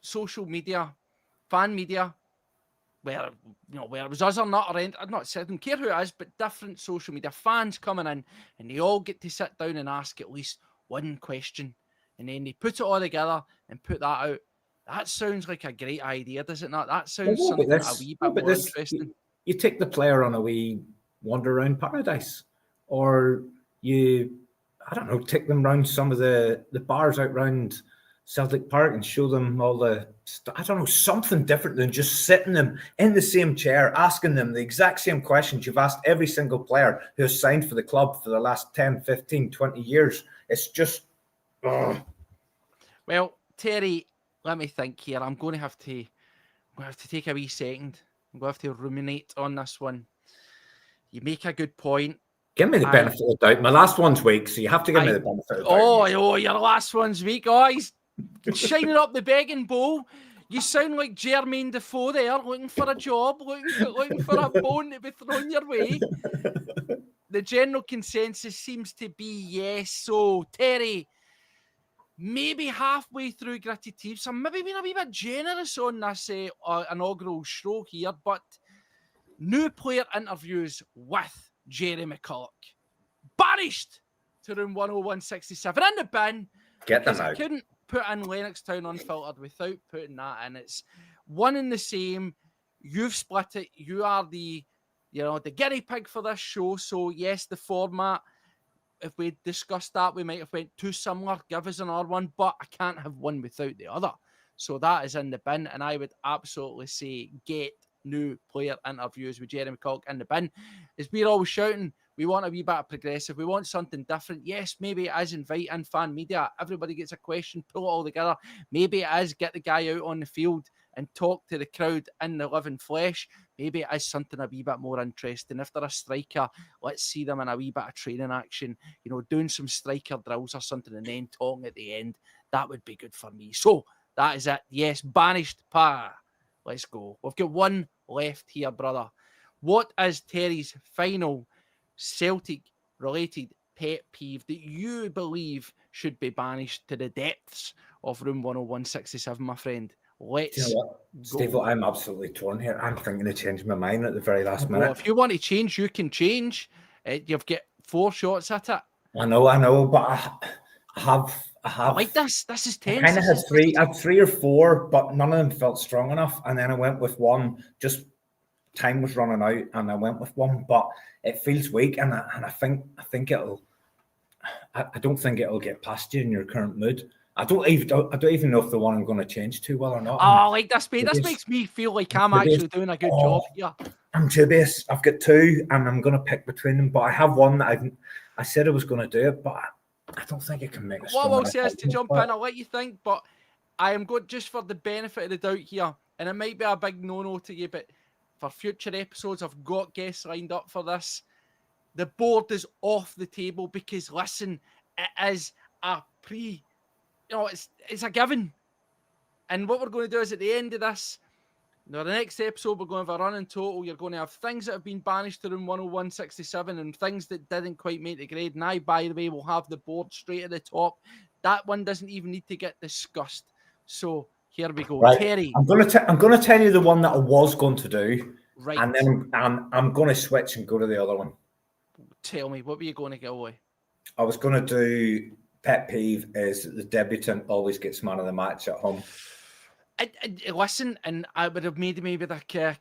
social media, fan media, where it was us or not, or I don't care who it is, but different social media fans coming in, and they all get to sit down and ask at least one question and then they put it all together and put that out. That sounds like a great idea, does it not? That sounds something a wee bit more interesting. You take the player on a wee wander around paradise, or you, I don't know, take them around some of the bars out around Celtic Park and show them all the, I don't know, something different than just sitting them in the same chair, asking them the exact same questions you've asked every single player who has signed for the club for the last 10, 15, 20 years. It's just, Well, Terry, let me think here. I'm going to have to take a wee second. I'm going to have to ruminate on this one. You make a good point. Give me the benefit of the doubt. My last one's weak, so you have to give me the benefit of the doubt. Oh, your last one's weak. Oh, he's shining up the begging bowl. You sound like Jermaine Defoe there, looking for a job, looking for a bone to be thrown your way. The general consensus seems to be yes. So, Terry, maybe halfway through Gritty Teeves, I'm maybe being a wee bit generous on this inaugural show here, but new player interviews with Jerry McCulloch. Banished to room 10167 in the bin. Get them out. I couldn't put in Lennoxtown Unfiltered without putting that in. It's one and the same. You've split it. You are the guinea pig for this show. So yes, the format, if we discussed that, we might have went too similar. Give us another one, but I can't have one without the other. So that is in the bin, and I would absolutely say get new player interviews with Jeremy McCulloch in the bin. As we're always shouting, we want a wee bit of progressive. We want something different. Yes, maybe it is invite in fan media. Everybody gets a question, pull it all together. Maybe it is get the guy out on the field and talk to the crowd in the living flesh. Maybe it is something a wee bit more interesting. If they're a striker, let's see them in a wee bit of training action, doing some striker drills or something and then talking at the end. That would be good for me. So that is it. Yes, banished. Let's go. We've got one left here, brother. What is Terry's final Celtic-related pet peeve that you believe should be banished to the depths of room 10167, my friend? Let's go. Steve, I'm absolutely torn here. I'm thinking of changing my mind at the very last minute. Well, if you want to change, you can change. You've got 4 shots at it. I know, but I have. I like this. This is tense. I kind of had 3 or 4, but none of them felt strong enough. And then I went with one. Just time was running out, and I went with one. But it feels weak, and I think it'll. I don't think it'll get past you in your current mood. I don't even know if the one I'm going to change too well or not. Oh, like this, mate. This makes me feel like I'm actually doing a good job here. I'm dubious. I've got 2, and I'm going to pick between them. But I have one that I said I was going to do it, but I don't think it can make a What I will say is to jump in, I'll let you think, but I am good just for the benefit of the doubt here, and it might be a big no-no to you, but for future episodes, I've got guests lined up for this. The board is off the table because, listen, it is a it's a given. And what we're going to do is at the end of this, the next episode, we're going to have a running total. You're going to have things that have been banished to room 10167 and things that didn't quite make the grade. And I, by the way, will have the board straight at the top. That one doesn't even need to get discussed. So here we go. Right. Terry. I'm going to tell you the one that I was going to do. Right. And then I'm going to switch and go to the other one. Tell me, what were you going to go with? I was going to do pet peeve is that the debutant always gets man of the match at home. Listen, and I would have made maybe a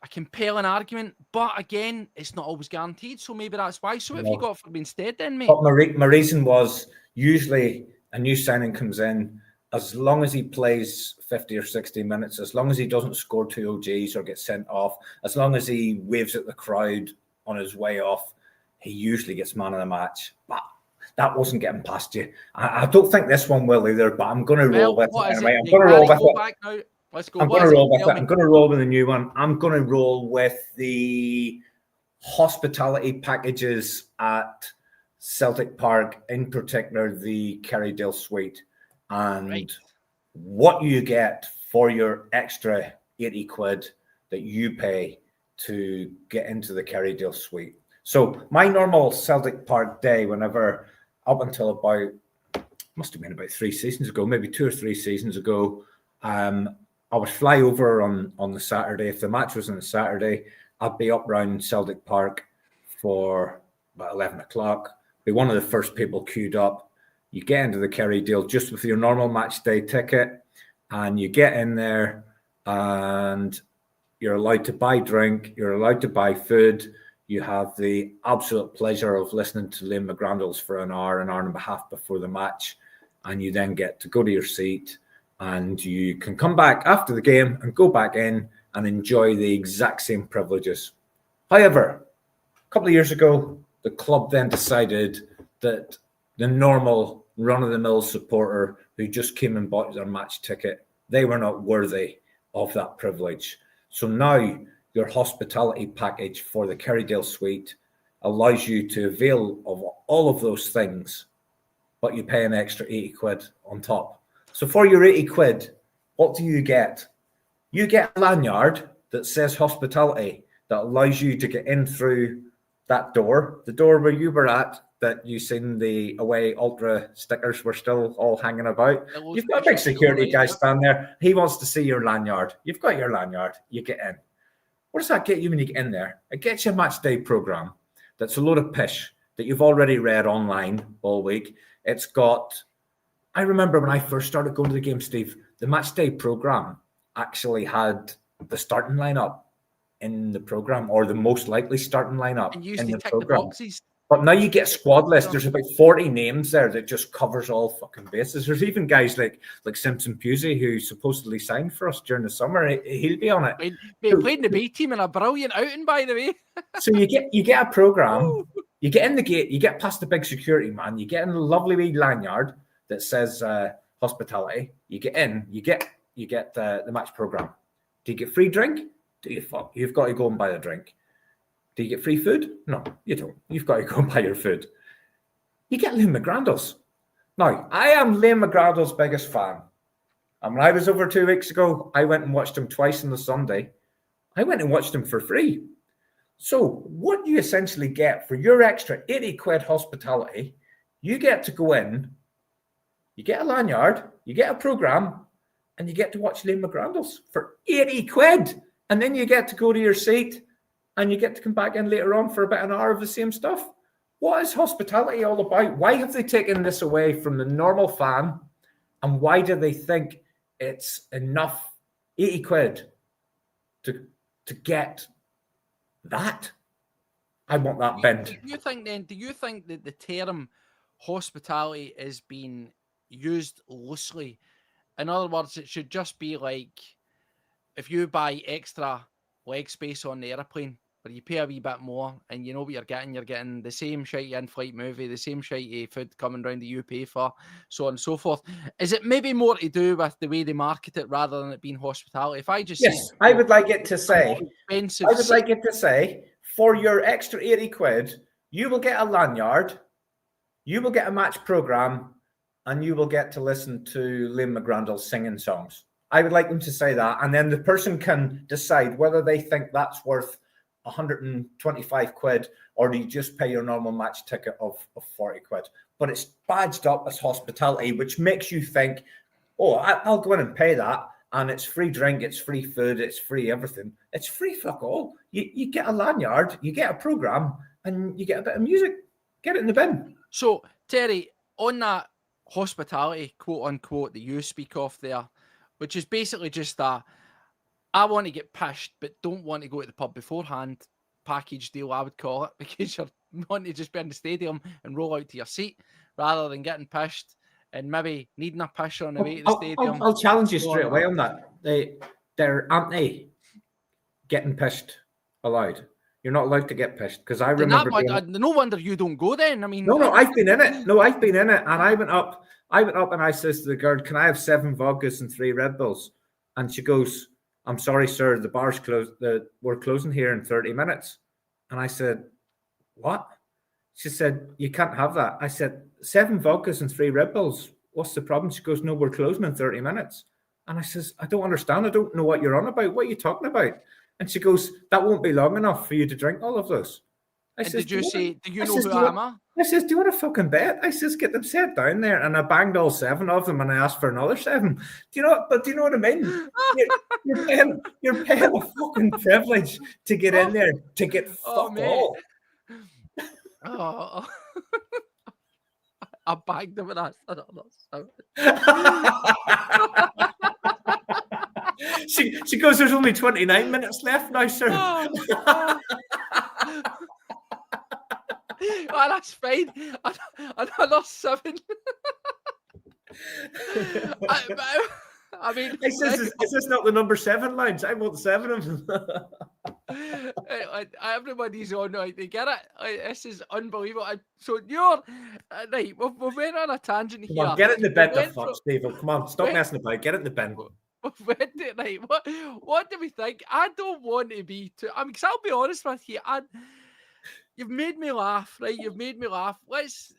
compelling argument, but again, it's not always guaranteed, so maybe that's why. So what have you got for me instead then, mate? But my reason was usually a new signing comes in, as long as he plays 50 or 60 minutes, as long as he doesn't score 2 OGs or get sent off, as long as he waves at the crowd on his way off, he usually gets man of the match. But that wasn't getting past you. I don't think this one will either, but I'm going to roll with it. Anyway. I'm going to roll with it. Let's go. I'm going to roll with it. I'm going to roll with a new one. I'm going to roll with the hospitality packages at Celtic Park, in particular the Kerrydale Suite, and what you get for your extra 80 quid that you pay to get into the Kerrydale Suite. So my normal Celtic Park day, whenever up until about, must have been about 3 seasons ago, maybe 2 or 3 seasons ago, I would fly over on the Saturday. If the match was on the Saturday, I'd be up around Celtic Park for about 11 o'clock, be one of the first people queued up, You get into the Kerry deal just with your normal match day ticket, and you get in there, and you're allowed to buy drink, you're allowed to buy food. You have the absolute pleasure of listening to Liam McGrandles for an hour and a half before the match, and you then get to go to your seat, and you can come back after the game and go back in and enjoy the exact same privileges. However, a couple of years ago, the club then decided that the normal run-of-the-mill supporter who just came and bought their match ticket, they were not worthy of that privilege. So now your hospitality package for the Kerrydale Suite allows you to avail of all of those things, but you pay an extra 80 quid on top. So for your 80 quid, what do you get? You get a lanyard that says hospitality that allows you to get in through that door, the door where you were at, that you seen the away ultra stickers were still all hanging about. You've got a big security guy stand there. He wants to see your lanyard. You've got your lanyard. You get in. What does that get you when you get in there? It gets you a match day program that's a load of pish that you've already read online all week. It's got, I remember when I first started going to the game, Steve, the match day program actually had the starting lineup in the program, or the most likely starting lineup and you used in to the tick program. the boxes. But now you get squad list. There's about 40 names there that just covers all fucking bases. There's even guys like Simpson Pusey, who supposedly signed for us during the summer. He'll be on it. Played in the B team in a brilliant outing, by the way. So you get a program. You get in the gate. You get past the big security man. You get in a lovely wee lanyard that says hospitality. You get in. You get the match program. Do you get free drink? Do you fuck? You've got to go and buy a drink. Do you get free food? No, you don't. You've got to go and buy your food. You get Liam McGrandles. Now, I am Liam McGrandles' biggest fan. And when I was over 2 weeks ago, I went and watched him twice on the Sunday. I went and watched him for free. So what you essentially get for your extra 80 quid hospitality, you get to go in, you get a lanyard, you get a program, and you get to watch Liam McGrandles for 80 quid. And then you get to go to your seat and you get to come back in later on for about an hour of the same stuff. What is hospitality all about? Why have they taken this away from the normal fan? And why do they think it's enough 80 quid to get that? I want that bent. Do you think that the term hospitality is being used loosely? In other words, it should just be like, if you buy extra leg space on the airplane, but you pay a wee bit more, and you know what you're getting the same shitey in-flight movie, the same shitey food coming around that you pay for, so on and so forth. Is it maybe more to do with the way they market it rather than it being hospitality? If I just I would like it to say, for your extra 80 quid, you will get a lanyard, you will get a match program, and you will get to listen to Liam McGrandles singing songs. I would like them to say that, and then the person can decide whether they think that's worth 125 quid, or do you just pay your normal match ticket of 40 quid. But it's badged up as hospitality, which makes you think, oh, I'll go in and pay that, and it's free drink, it's free food, it's free everything. It's free fuck all. You get a lanyard, you get a program, and you get a bit of music. Get it in the bin. So, Terry, on that hospitality, quote unquote, that you speak of there, which is basically just that I want to get pished, but don't want to go to the pub beforehand package deal, I would call it, because you're wanting to just be in the stadium and roll out to your seat rather than getting pished and maybe needing a pish on the way to the stadium. I'll challenge you straight away on that. They're anti-getting pished allowed. You're not allowed to get pished, because I remember. No wonder you don't go then. I mean, no, I've been in it. No, I've been in it, and I went up and I says to the girl, "Can I have 7 vodkas and 3 Red Bulls?" And she goes, "I'm sorry, sir, the bar's closed. We're closing here in 30 minutes." And I said, "What?" She said, "You can't have that." I said, 7 vodkas and 3 Red Bulls. What's the problem? She goes, "No, we're closing in 30 minutes." And I says, "I don't understand. I don't know what you're on about. What are you talking about?" And she goes, "That won't be long enough for you to drink all of those." I says, "Did you say, do you know who I am?" I says, "Do you want to fucking bet?" I says, "Get them set down there." And I banged all 7 of them, and I asked for another 7. Do you know what I mean? You're paying a fucking privilege to get in there to get fuck all. Oh, I bagged him and I said, she goes, there's only 29 minutes left now, sir. oh. Oh, that's fine. Another 7. I mean, is this not the number 7 lines? I want 7 of them. Everybody's on, right? They get it. This is unbelievable. So you're right. We went on a tangent here. Come on, get it in the bin. The fuck, Steve. Come on, stop messing about. Get it in the bin. Right. What do we think? I don't want to be too. I mean, because I'll be honest with you. You've made me laugh, right? You've made me laugh. There's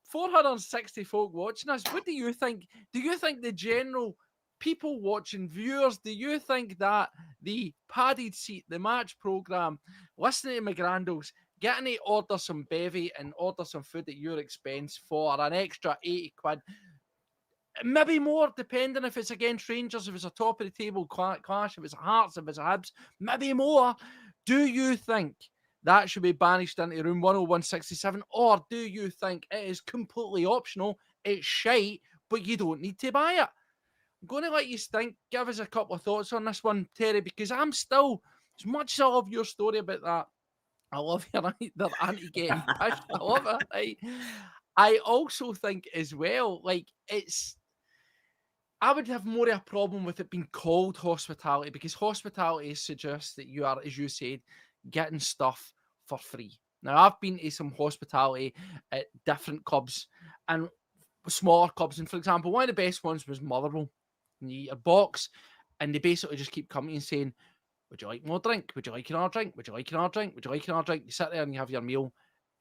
460 folk watching us. What do you think? Do you think the general people watching, viewers, do you think that the padded seat, the match programme, listening to McGrandles, getting to order some bevy and order some food at your expense for an extra 80 quid, maybe more, depending if it's against Rangers, if it's a top of the table clash, if it's Hearts, if it's Hibs, maybe more, do you think that should be banished into room 10167, or do you think it is completely optional, it's shite, but you don't need to buy it? I'm going to let you think. Give us a couple of thoughts on this one, Terry, because I'm still, as much as I love your story about that, I love your auntie getting pushed. I love it. Right? I also think as well, like, I would have more of a problem with it being called hospitality, because hospitality suggests that you are, as you said, getting stuff for free. Now, I've been to some hospitality at different clubs and smaller clubs. And for example, one of the best ones was Motherwell. And you eat a box and they basically just keep coming and saying, would you like more drink? Would you like another drink? Would you like another drink? Would you like another drink? You sit there and you have your meal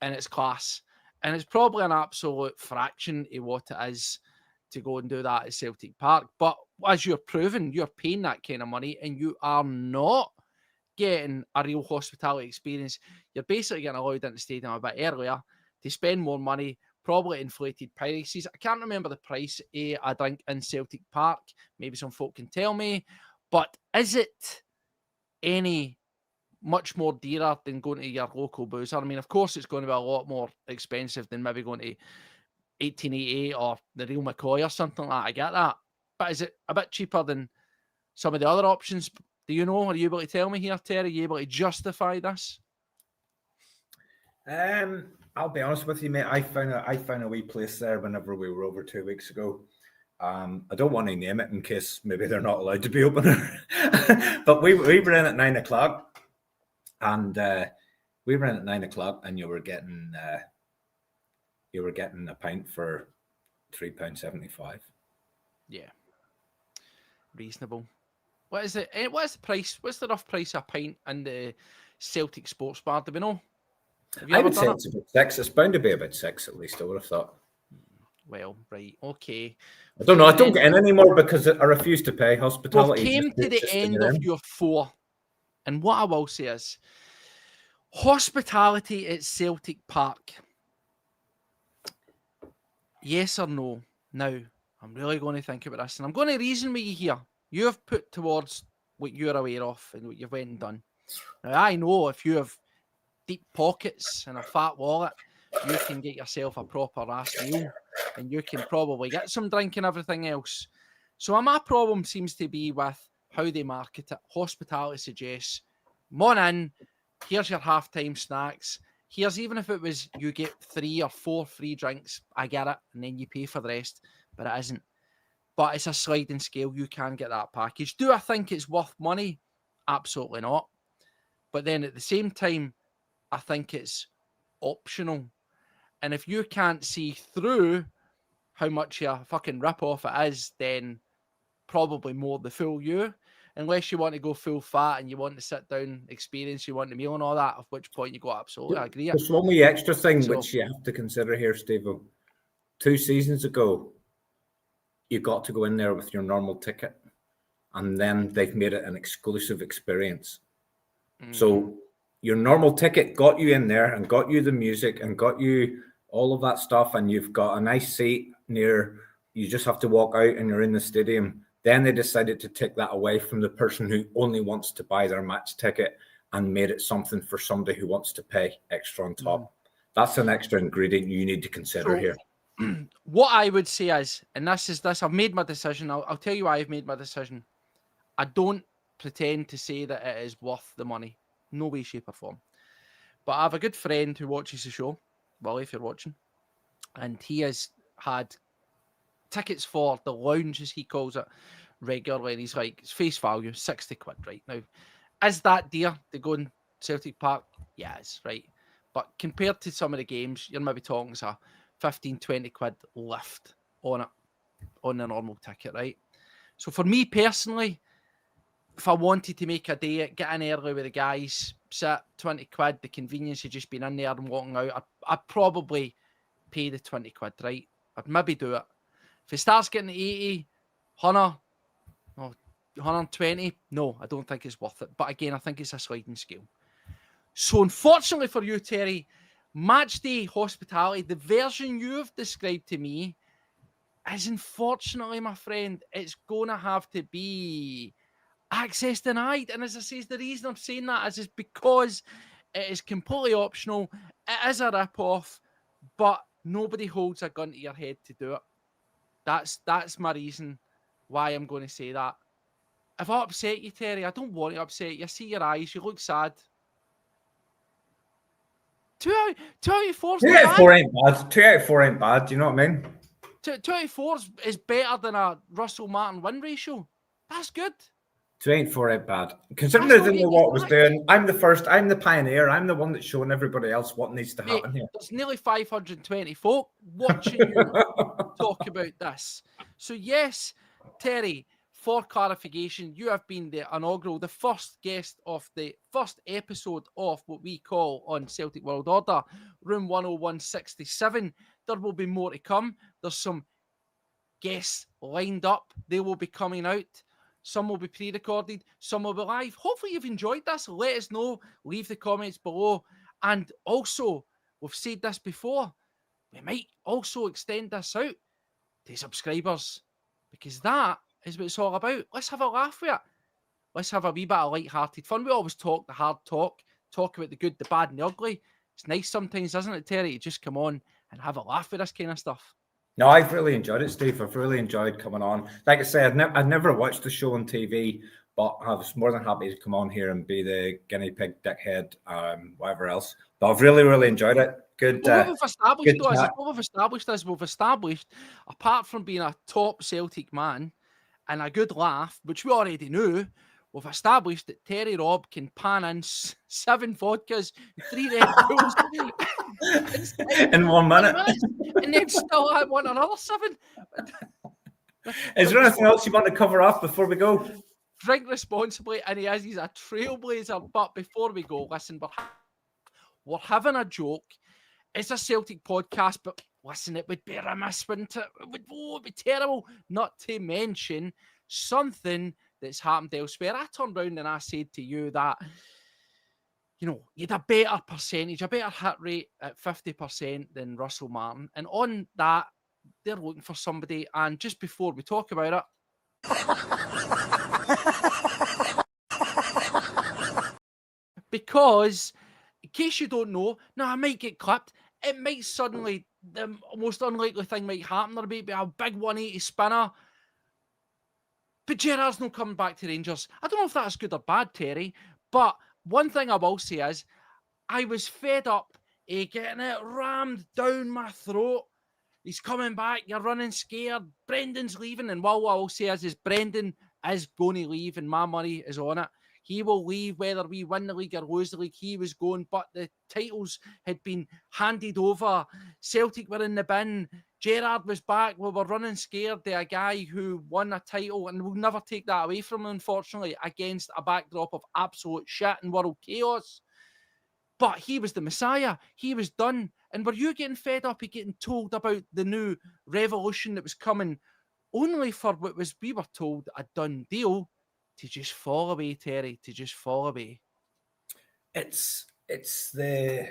and it's class. And it's probably an absolute fraction of what it is to go and do that at Celtic Park. But as you're proving, you're paying that kind of money and you are not getting a real hospitality experience. You're basically getting allowed into the stadium a bit earlier to spend more money, probably inflated prices. I can't remember the price of a drink in Celtic Park. Maybe some folk can tell me. But is it any much more dearer than going to your local boozer? I mean, of course, it's going to be a lot more expensive than maybe going to 1888 or the Real McCoy or something like that. I get that. But is it a bit cheaper than some of the other options? Do you know? Are you able to tell me here, Terry? Are you able to justify this? I'll be honest with you, mate. I found a wee place there whenever we were over 2 weeks ago. I don't want to name it in case maybe they're not allowed to be open. But we were in at 9 o'clock, and we were in at 9 o'clock, and you were getting a pint for £3.75. Yeah, reasonable. What is it? What is the price? What's the rough price of a pint in the Celtic Sports Bar? Do we know? I would say it's about 6. It's bound to be about 6 at least, I would have thought. Well, right, okay. I don't know. I don't get in anymore because I refuse to pay hospitality. We came to the end of your 4. And what I will say is, hospitality at Celtic Park, yes or no? Now, I'm really going to think about this, and I'm going to reason with you here. You have put towards what you're aware of and what you've went and done. Now, I know if you have deep pockets and a fat wallet, you can get yourself a proper ass meal and you can probably get some drink and everything else. So my problem seems to be with how they market it. Hospitality suggests, come on in, here's your halftime snacks. Here's, even if it was you get 3 or 4 free drinks, I get it, and then you pay for the rest, but it isn't. But it's a sliding scale. You can get that package. Do I think it's worth money? Absolutely not. But then at the same time, I think it's optional. And if you can't see through how much a fucking rip-off it is, then probably more the fool you. Unless you want to go full fat and you want to sit down, experience, you want the meal and all that, at which point you go, absolutely, I agree. There's one wee extra thing which you have to consider here, Steve. 2 seasons ago, you got to go in there with your normal ticket, and then they've made it an exclusive experience. So your normal ticket got you in there and got you the music and got you all of that stuff, and you've got a nice seat near, you just have to walk out and you're in the stadium. Then they decided to take that away from the person who only wants to buy their match ticket and made it something for somebody who wants to pay extra on top. That's an extra ingredient you need to consider here. What I would say is, and this is this, I've made my decision. I'll tell you why I've made my decision. I don't pretend to say that it is worth the money. No way, shape, or form. But I have a good friend who watches the show. Well, if you're watching, and he has had tickets for the lounge, as he calls it, regularly. And he's like, it's face value, 60 quid right now. Is that dear to go in Celtic Park? Yes, right. But compared to some of the games, you're maybe talking a 15, 20 quid lift on it, on the normal ticket, right? So for me personally, if I wanted to make a day, get in early with the guys, sit 20 quid, the convenience of just being in there and walking out, I'd probably pay the 20 quid, right? I'd maybe do it. If it starts getting 80, 100, no, 120, no, I don't think it's worth it. But again, I think it's a sliding scale. So unfortunately for you, Terry, match day hospitality, the version you've described to me, is unfortunately, my friend, it's going to have to be access denied. And as I say, the reason I'm saying that is because it is completely optional. It is a rip-off, but nobody holds a gun to your head to do it. That's my reason why I'm going to say that. If I upset you, Terry, I don't want to upset you. I see your eyes. You look sad. 2 out of 4 is 2 not out of bad. 4 ain't bad. 2 out of 4 ain't bad. Do you know what I mean? 2 out of 4 is better than a Russell Martin win ratio. That's good. 2 out of 4 ain't bad. Considering That's they not didn't know getting what was back. doing, I'm the pioneer. I'm the one that's showing everybody else what needs to happen here. There's nearly 520 folk watching you talk about this. So yes, Terry, for clarification, you have been the inaugural, the first guest of the first episode of what we call on Celtic World Order, Room 10167. There will be more to come. There's some guests lined up. They will be coming out. Some will be pre-recorded. Some will be live. Hopefully you've enjoyed this. Let us know. Leave the comments below. And also, we've said this before, we might also extend this out to subscribers, because that is what it's all about. Let's have a laugh with it. Let's have a wee bit of light-hearted fun. We always talk the hard talk about the good, the bad, and the ugly. It's nice sometimes, isn't it, Terry, to just come on and have a laugh with this kind of stuff. No, I've really enjoyed it, Steve. I've really enjoyed coming on. Like I said, I'd never watched the show on TV, but I was more than happy to come on here and be the guinea pig, dickhead, whatever else. But I've really, really enjoyed it. Good. What we've established, though, is we've established, apart from being a top Celtic man and a good laugh, which we already knew, we've established that Terry Robb can pan in 7 vodkas, 3 Red Bulls in 1 minute. And then still I want another 7. Is there anything else you want to cover off before we go? Drink responsibly, and he's a trailblazer. But before we go, listen, we're having a joke. It's a Celtic podcast, but listen, it would be remiss, wouldn't it? It would be terrible not to mention something that's happened elsewhere. I turned around and I said to you that, you know, you had a better percentage, a better hit rate at 50% than Russell Martin. And on that, they're looking for somebody. And just before we talk about it, because in case you don't know, now I might get clipped. It might suddenly, the most unlikely thing might happen. There might be a big 180 spinner. But Gerrard's not coming back to Rangers. I don't know if that's good or bad, Terry. But one thing I will say is, I was fed up getting it rammed down my throat. He's coming back. You're running scared. Brendan's leaving. And what I will say is Brendan is going to leave, and my money is on it. He will leave whether we win the league or lose the league. He was going, but the titles had been handed over. Celtic were in the bin. Gerrard was back. We were running scared to a guy who won a title, and we'll never take that away from him, unfortunately, against a backdrop of absolute shit and world chaos. But he was the Messiah. He was done. And were you getting fed up of getting told about the new revolution that was coming, only for what was, we were told, a done deal, to just fall away, Terry, to just fall away? It's the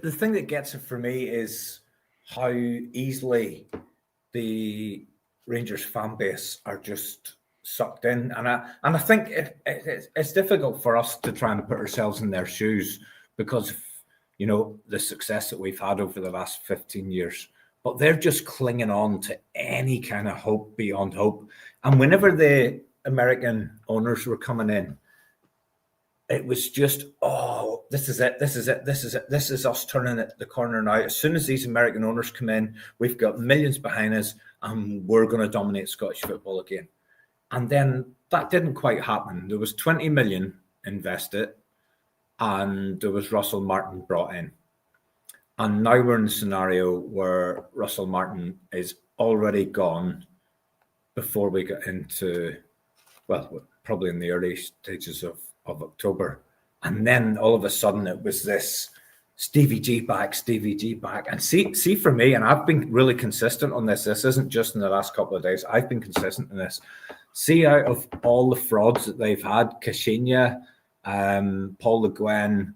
thing that gets it for me is how easily the Rangers fan base are just sucked in, and I think it's difficult for us to try and put ourselves in their shoes because of, you know, the success that we've had over the last 15 years. But they're just clinging on to any kind of hope beyond hope. And whenever the American owners were coming in, it was just, oh, this is it, this is it, this is it, this is us turning it the corner now. As soon as these American owners come in, we've got millions behind us, and we're going to dominate Scottish football again. And then that didn't quite happen. There was 20 million invested, and there was Russell Martin brought in. And now we're in a scenario where Russell Martin is already gone before we get into, well, probably in the early stages of October. And then all of a sudden it was this Stevie G back. And see for me, and I've been really consistent on this. This isn't just in the last couple of days. I've been consistent in this. See, out of all the frauds that they've had, Kashinya, Paul Le Guen,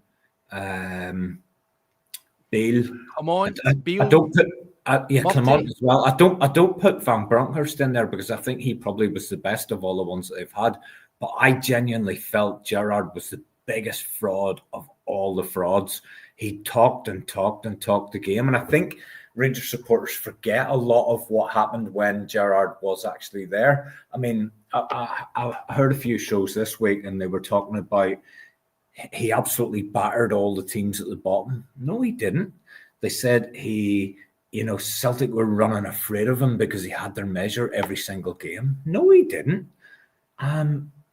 Beale. Come on, Beale. I don't put Clement as well. I don't put Van Bronckhorst in there because I think he probably was the best of all the ones that they've had. But I genuinely felt Gerrard was the biggest fraud of all the frauds. He talked and talked and talked the game, and I think Rangers supporters forget a lot of what happened when Gerrard was actually there. I mean, I heard a few shows this week, and they were talking about he absolutely battered all the teams at the bottom. No, he didn't. They said Celtic were running afraid of him because he had their measure every single game. No, he didn't.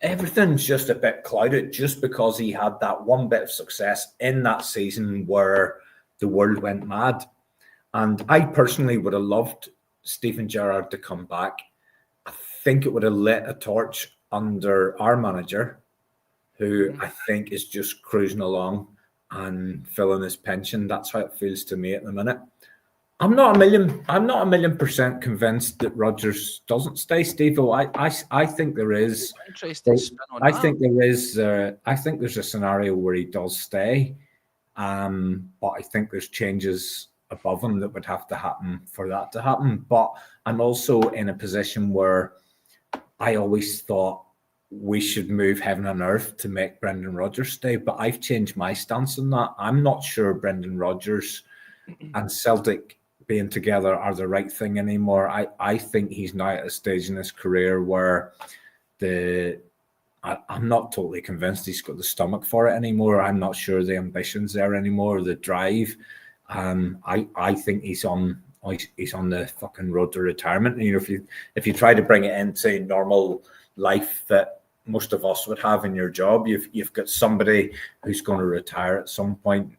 Everything's just a bit clouded just because he had that one bit of success in that season where the world went mad. And I personally would have loved Steven Gerrard to come back. I think it would have lit a torch under our manager, who I think is just cruising along and filling his pension. That's how it feels to me at the minute. I'm not a million% convinced that Rodgers doesn't stay, Steve. I think there is. I think there's a scenario where he does stay, but I think there's changes above him that would have to happen for that to happen. But I'm also in a position where I always thought we should move heaven and earth to make Brendan Rodgers stay, but I've changed my stance on that. I'm not sure Brendan Rodgers and Celtic being together are the right thing anymore. I think he's now at a stage in his career where I'm not totally convinced he's got the stomach for it anymore. I'm not sure the ambition's there anymore, the drive. I think he's on the fucking road to retirement. You know, if you try to bring it into normal life that most of us would have in your job, you've got somebody who's going to retire at some point,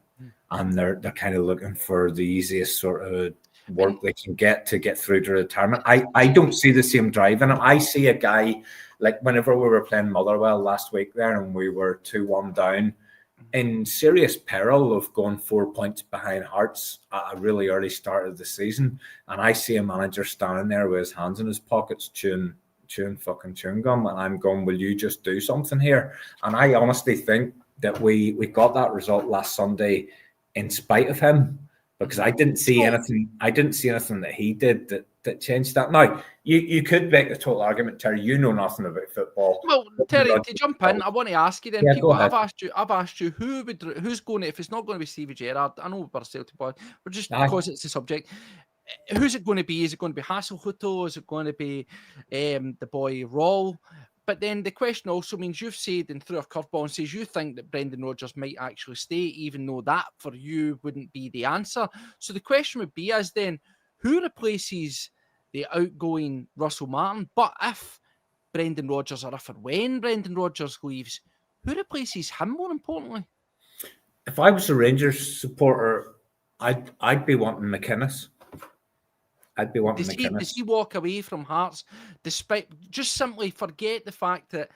and they're kind of looking for the easiest sort of work they can get to get through to retirement. I don't see the same drive in him. I see a guy like whenever we were playing Motherwell last week there and we were 2-1 down, in serious peril of going 4 points behind Hearts at a really early start of the season, and I see a manager standing there with his hands in his pockets chewing fucking chewing gum, and I'm going, will you just do something here? And I honestly think that we got that result last Sunday in spite of him, because I didn't see anything that he did that changed that. Now, you could make the total argument, Terry, you know nothing about football. Well, Terry, to jump in, I want to ask you then, Yeah, people, I've asked you who's going to, if it's not going to be Stevie Gerrard, I know we're a Celtic boy, but just because it's the subject, who's it going to be? Is it going to be Hasselhutel? Is it going to be the boy Roll? But then the question also means you've said and threw a curveball and says you think that Brendan Rodgers might actually stay, even though that for you wouldn't be the answer. So the question would be as then, who replaces the outgoing Russell Martin? But if Brendan Rodgers, or if or when Brendan Rodgers leaves, who replaces him more importantly? If I was a Rangers supporter, I'd be wanting McInnes. Does he walk away from Hearts despite just simply forget the fact that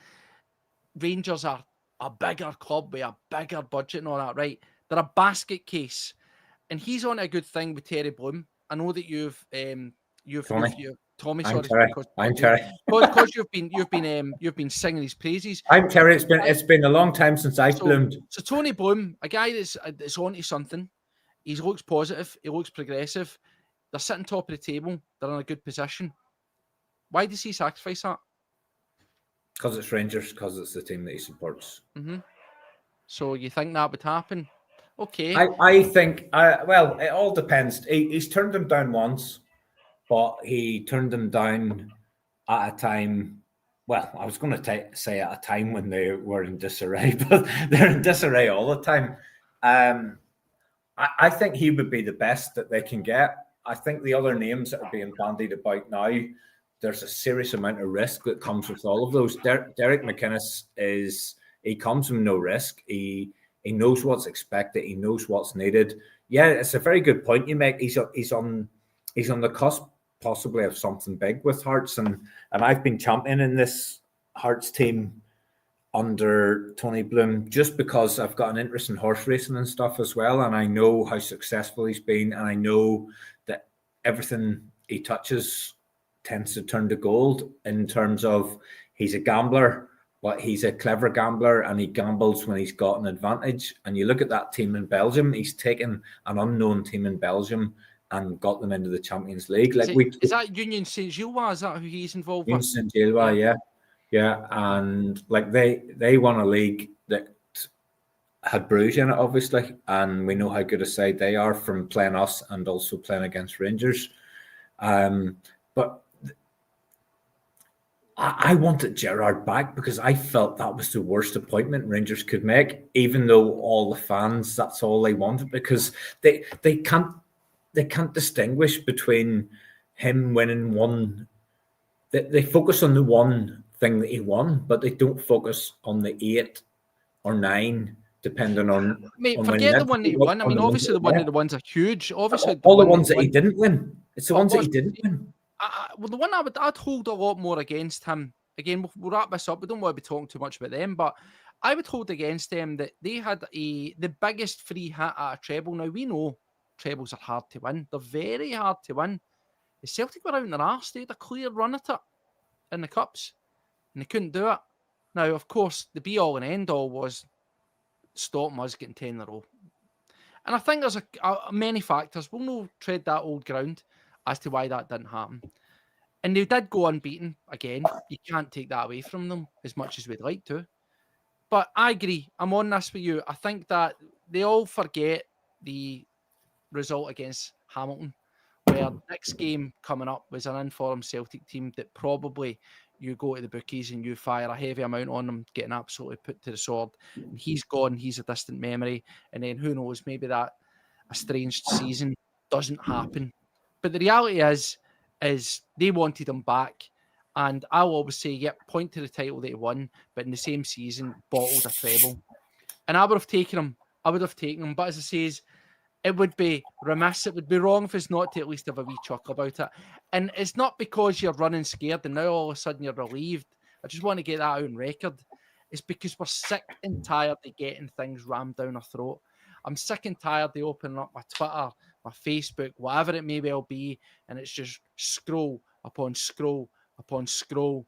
Rangers are a bigger club with a bigger budget and all that, right? They're a basket case, and he's on a good thing with Terry Bloom. I know that you've Tommy, sorry, because you've been singing his praises. I'm Terry. It's been a long time since I've bloomed. So Tony Bloom, a guy that's onto something. He looks positive. He looks progressive. They're sitting top of the table. They're in a good position. Why does he sacrifice that? Because it's Rangers, because it's the team that he supports. So you think that would happen? Okay. I think, well, it all depends. He's turned them down once, but he turned them down at a time. Well, I was going to say at a time when they were in disarray, but they're in disarray all the time. I think he would be the best that they can get. I think the other names that are being bandied about now, there's a serious amount of risk that comes with all of those. Derek McInnes he comes from no risk. He knows what's expected. He knows what's needed. Yeah, it's a very good point you make. He's on the cusp possibly of something big with Hearts, and I've been championing this Hearts team under Tony Bloom just because I've got an interest in horse racing and stuff as well, and I know how successful he's been, and I know that everything he touches tends to turn to gold in terms of he's a gambler, but he's a clever gambler, and he gambles when he's got an advantage. And you look at that team in Belgium, he's taken an unknown team in Belgium and got them into the Champions League. Is that Union Saint-Gilloise? Is that who he's involved with? Union Saint-Gilloise, yeah. And like they won a league that had Bruges in it, obviously, and we know how good a side they are from playing us and also playing against Rangers. But I wanted Gerrard back because I felt that was the worst appointment Rangers could make, even though all the fans, that's all they wanted, because they can't distinguish between him winning one. They focus on the one thing that he won, but they don't focus on the 8 or 9, depending on. Mate, forget the one that he won. I mean, obviously the one that the ones are huge. Obviously, all the ones that he didn't win. It's the ones that he didn't win. Well, the one I'd hold a lot more against him. Again, we'll wrap this up. We don't want to be talking too much about them, but I would hold against them that they had the biggest free hit at a treble. Now, we know trebles are hard to win. They're very hard to win. The Celtic were out in their arse. They had a clear run at it in the Cups, and they couldn't do it. Now, of course, the be-all and end-all was stop us getting 10 in a row. And I think there's many factors. We'll not tread that old ground as to why that didn't happen. And they did go unbeaten again. You can't take that away from them as much as we'd like to. But I agree. I'm on this with you. I think that they all forget the result against Hamilton, where next game coming up was an informed Celtic team that probably you go to the bookies and you fire a heavy amount on them, getting absolutely put to the sword. And he's gone. He's a distant memory. And then who knows, maybe that estranged season doesn't happen. But the reality is they wanted him back. And I'll always say, yep, point to the title that he won, but in the same season, bottled a treble. And I would have taken him. But as I say, it would be remiss. It would be wrong if it's not to at least have a wee chuckle about it. And it's not because you're running scared and now all of a sudden you're relieved. I just want to get that out on record. It's because we're sick and tired of getting things rammed down our throat. I'm sick and tired of opening up my Twitter, my Facebook, whatever it may well be, and it's just scroll upon scroll upon scroll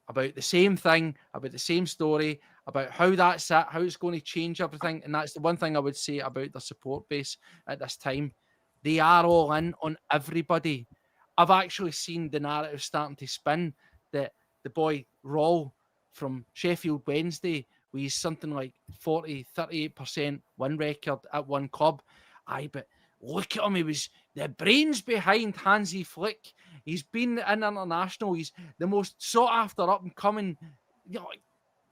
about the same thing, about the same story, about how that's it, how it's going to change everything. And that's the one thing I would say about the support base at this time. They are all in on everybody. I've actually seen the narrative starting to spin that the boy Robb from Sheffield Wednesday with something like 38% win record at one club. Aye, but look at him. He was the brains behind Hansi Flick. He's been in international. He's the most sought after up and coming. You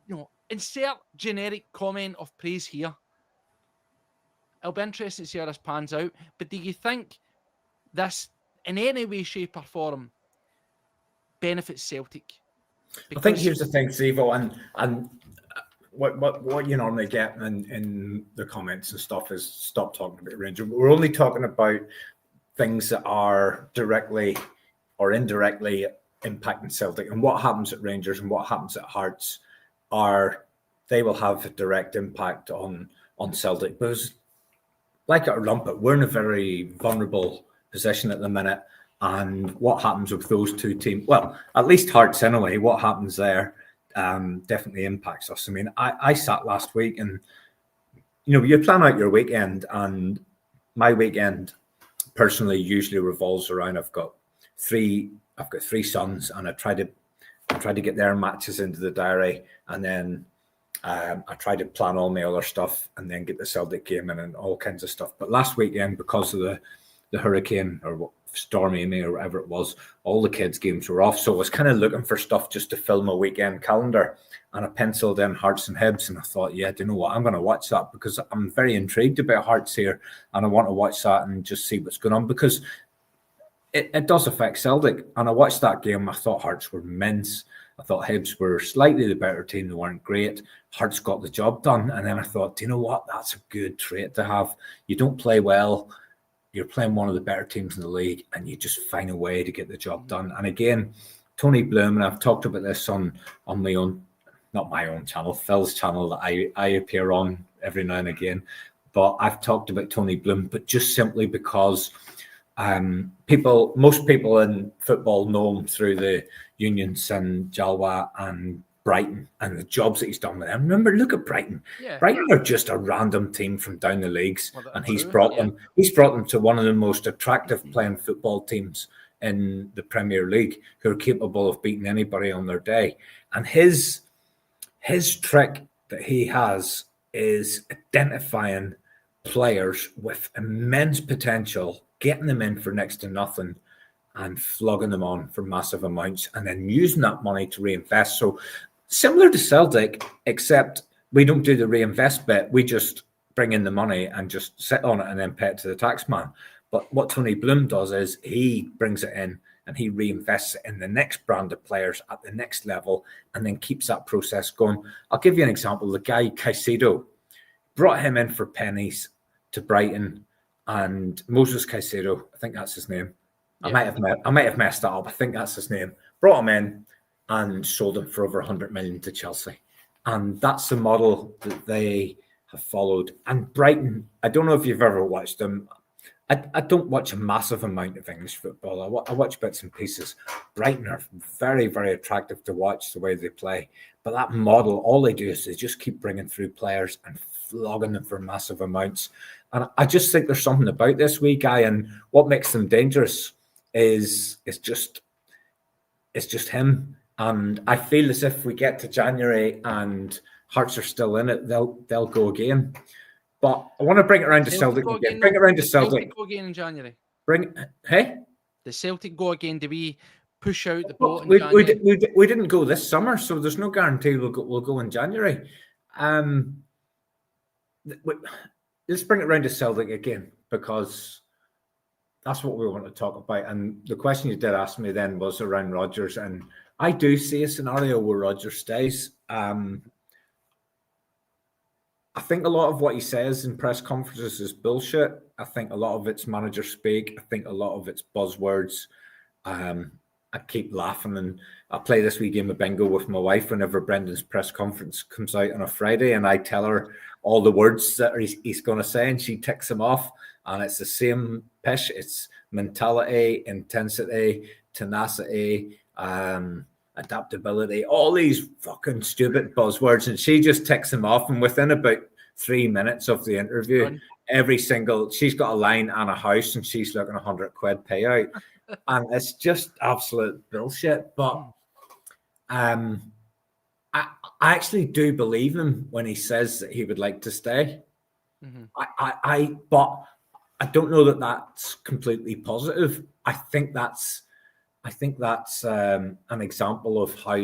know, insert generic comment of praise here. It'll be interesting to see how this pans out. But do you think this, in any way, shape, or form, benefits Celtic? Because I think here's the thing, Sivo, and what you normally get in the comments and stuff is stop talking about Rangers. We're only talking about things that are directly or indirectly impacting Celtic, and what happens at Rangers and what happens at Hearts they will have a direct impact on Celtic, because like it or lump it, we're in a very vulnerable position at the minute. And what happens with those two teams? Well, at least Hearts anyway. What happens there definitely impacts us. I mean, I sat last week, and you plan out your weekend, and my weekend personally usually revolves around I've got three sons, and I try to tried to get their matches into the diary, and then I tried to plan all my other stuff and then get the Celtic game in and all kinds of stuff. But last weekend, because of the hurricane or stormy May or whatever it was, all the kids' games were off. So I was kind of looking for stuff just to fill my weekend calendar. And I penciled in Hearts and Hibs, and I thought, yeah, do you know what? I'm going to watch that because I'm very intrigued about Hearts here, and I want to watch that and just see what's going on because it does affect Celtic. And I watched that game. I thought Hearts were mince. I thought Hibs were slightly the better team. They weren't great. Hearts got the job done. And then I thought, do you know what? That's a good trait to have. You don't play well. You're playing one of the better teams in the league, and you just find a way to get the job done. And again, Tony Bloom, and I've talked about this on my own, not my own channel, Phil's channel that I appear on every now and again. But I've talked about Tony Bloom, but just simply because most people in football know him through the Unions and Jalwa and Brighton and the jobs that he's done with them. Remember, look at Brighton. Yeah. Brighton are just a random team from down the leagues, and he's brought them to one of the most attractive playing football teams in the Premier League, who are capable of beating anybody on their day. And his trick that he has is identifying players with immense potential, getting them in for next to nothing, and flogging them on for massive amounts, and then using that money to reinvest. So similar to Celtic, except we don't do the reinvest bit. We just bring in the money and just sit on it and then pay it to the tax man. But what Tony Bloom does is he brings it in and he reinvests it in the next brand of players at the next level, and then keeps that process going. I'll give you an example. The guy Caicedo, brought him in for pennies to Brighton, and Moses Caicedo, I think that's his name. Yeah. I might have messed that up. I think that's his name. Brought him in and sold him for over 100 million to Chelsea. And that's the model that they have followed. And Brighton, I don't know if you've ever watched them. I don't watch a massive amount of English football. I watch bits and pieces. Brighton are very, very attractive to watch the way they play. But that model, all they do is they just keep bringing through players and flogging them for massive amounts. And I just think there's something about this wee guy, and what makes them dangerous is just him. And I feel as if we get to January and Hearts are still in it, they'll go again. But I want to bring it around to Celtic again. Bring it around to Celtic. Go again in January. The Celtic go again. Do we push out the boat in January? We didn't go this summer, so there's no guarantee we'll go in January. Let's bring it around to Celtic again, because that's what we want to talk about. And the question you did ask me then was around Rodgers, and I do see a scenario where Rodgers stays. I think a lot of what he says in press conferences is bullshit. I think a lot of it's manager speak. I think a lot of it's buzzwords. I keep laughing, and I play this wee game of bingo with my wife whenever Brendan's press conference comes out on a Friday, and I tell her all the words that he's going to say, and she ticks them off. And it's the same pish. It's mentality, intensity, tenacity, adaptability, all these fucking stupid buzzwords, and she just ticks them off. And within about 3 minutes of the interview, she's got a line and a house, and she's looking £100 payout. And it's just absolute bullshit. But I actually do believe him when he says that he would like to stay. Mm-hmm. But I don't know that that's completely positive. I think that's an example of how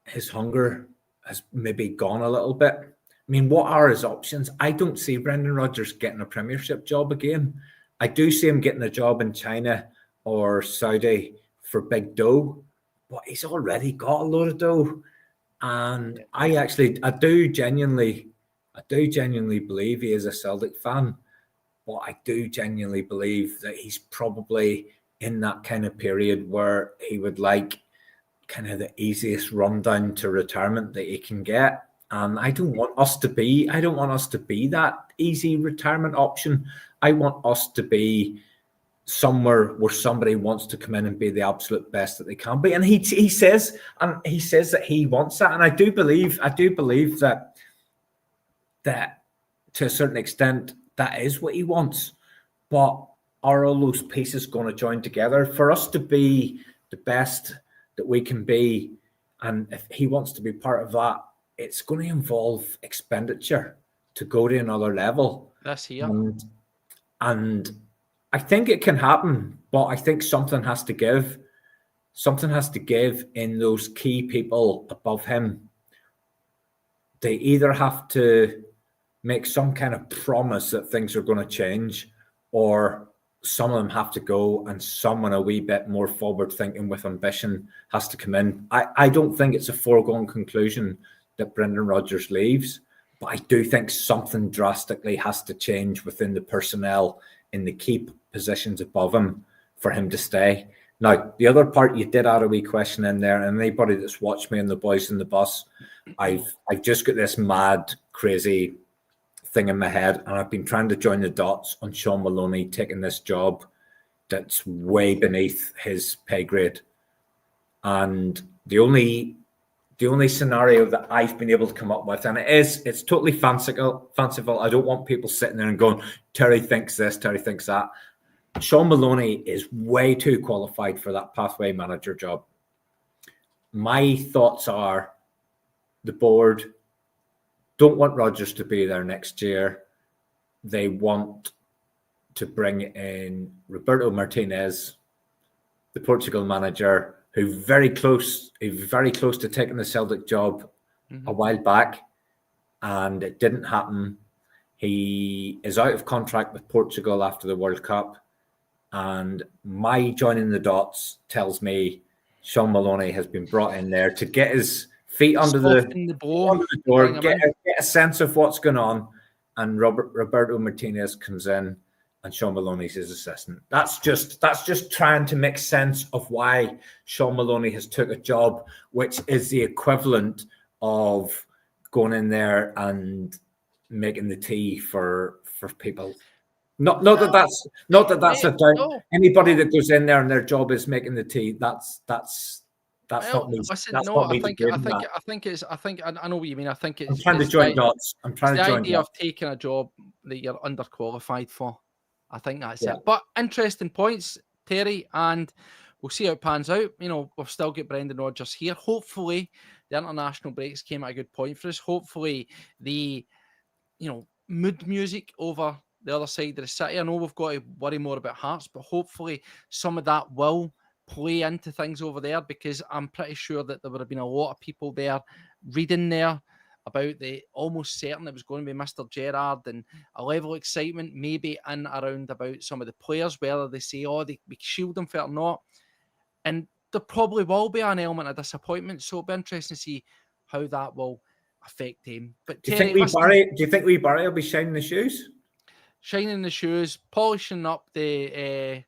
his hunger has maybe gone a little bit. I mean, what are his options? I don't see Brendan Rodgers getting a Premiership job again. I do see him getting a job in China or Saudi for big dough, but he's already got a load of dough. And I do genuinely believe he is a Celtic fan, but I do genuinely believe that he's probably in that kind of period where he would like kind of the easiest rundown to retirement that he can get. And I don't want us to be that easy retirement option. I want us to be somewhere where somebody wants to come in and be the absolute best that they can be. And he says that he wants that. And I do believe that to a certain extent that is what he wants. But are all those pieces going to join together? For us to be the best that we can be, And if he wants to be part of that, it's going to involve expenditure to go to another level. This here. And I think it can happen, but I think something has to give. Something has to give in those key people above him. They either have to make some kind of promise that things are going to change, or some of them have to go and someone a wee bit more forward thinking with ambition has to come in. I don't think it's a foregone conclusion that Brendan Rodgers leaves, but I do think something drastically has to change within the personnel in the key positions above him for him to stay. Now, the other part, you did add a wee question in there, and anybody that's watched me and the boys in the bus, I've just got this mad, crazy thing in my head, and I've been trying to join the dots on Sean Maloney taking this job that's way beneath his pay grade. And the only scenario that I've been able to come up with, and it's totally fanciful. I don't want people sitting there and going, Terry thinks this, Terry thinks that. Sean Maloney is way too qualified for that pathway manager job. My thoughts are the board don't want Rodgers to be there next year. They want to bring in Roberto Martinez, the Portugal manager, who's very close to taking the Celtic job a while back, and it didn't happen. He is out of contract with Portugal after the World Cup, and my joining the dots tells me Sean Maloney has been brought in there to get his feet under the door, get a sense of what's going on, and Roberto Martinez comes in, and Sean Maloney's his assistant. That's just trying to make sense of why Sean Maloney has took a job which is the equivalent of going in there and making the tea for people. Not that that's a doubt. No. Anybody that goes in there and their job is making the tea, that's not me. I know what you mean. I think it's. I'm trying to join dots. The idea of taking a job that you're underqualified for. I think that's it. But interesting points, Terry, and we'll see how it pans out. You know, we've still got Brendan Rodgers here. Hopefully, the international breaks came at a good point for us. Hopefully, the mood music over the other side of the city. I know we've got to worry more about Hearts, but hopefully some of that will play into things over there, because I'm pretty sure that there would have been a lot of people there reading there about the almost certain it was going to be Mr. Gerrard, and a level of excitement maybe in around about some of the players, whether they say, we shield them for it or not. And there probably will be an element of disappointment, so it'll be interesting to see how that will affect him. But do you think Wee Barry will be shining the shoes? Shining the shoes, polishing up the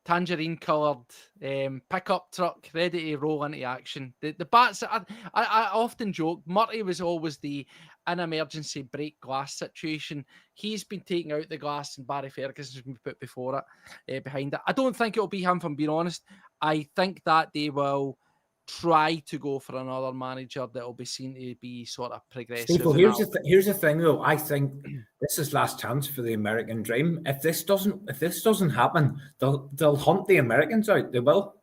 tangerine coloured pickup truck, ready to roll into action. The bats, I often joke, Murty was always the in emergency break glass situation. He's been taking out the glass, and Barry Ferguson's been put before it, behind it. I don't think it'll be him, if I'm being honest. I think that they will try to go for another manager that will be seen to be sort of progressive. Steve, here's the thing, though. I think this is last chance for the American dream. If this doesn't happen, they'll hunt the Americans out. They will.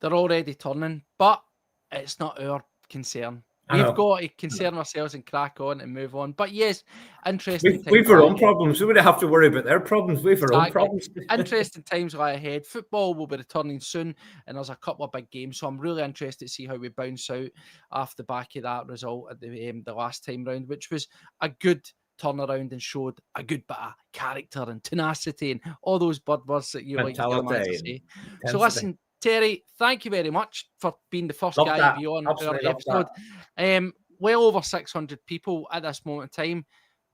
They're already turning, but it's not our concern. We've got to concern ourselves and crack on and move on. But yes, interesting. We've our own problems. We wouldn't have to worry about their problems. We've our own problems. Interesting times lie ahead. Football will be returning soon, and there's a couple of big games. So I'm really interested to see how we bounce out off the back of that result at the last time round, which was a good turnaround and showed a good bit of character and tenacity and all those buzzwords that you like to say. So listen, Terry, thank you very much for being the first guy to be on our episode. Well over 600 people at this moment in time.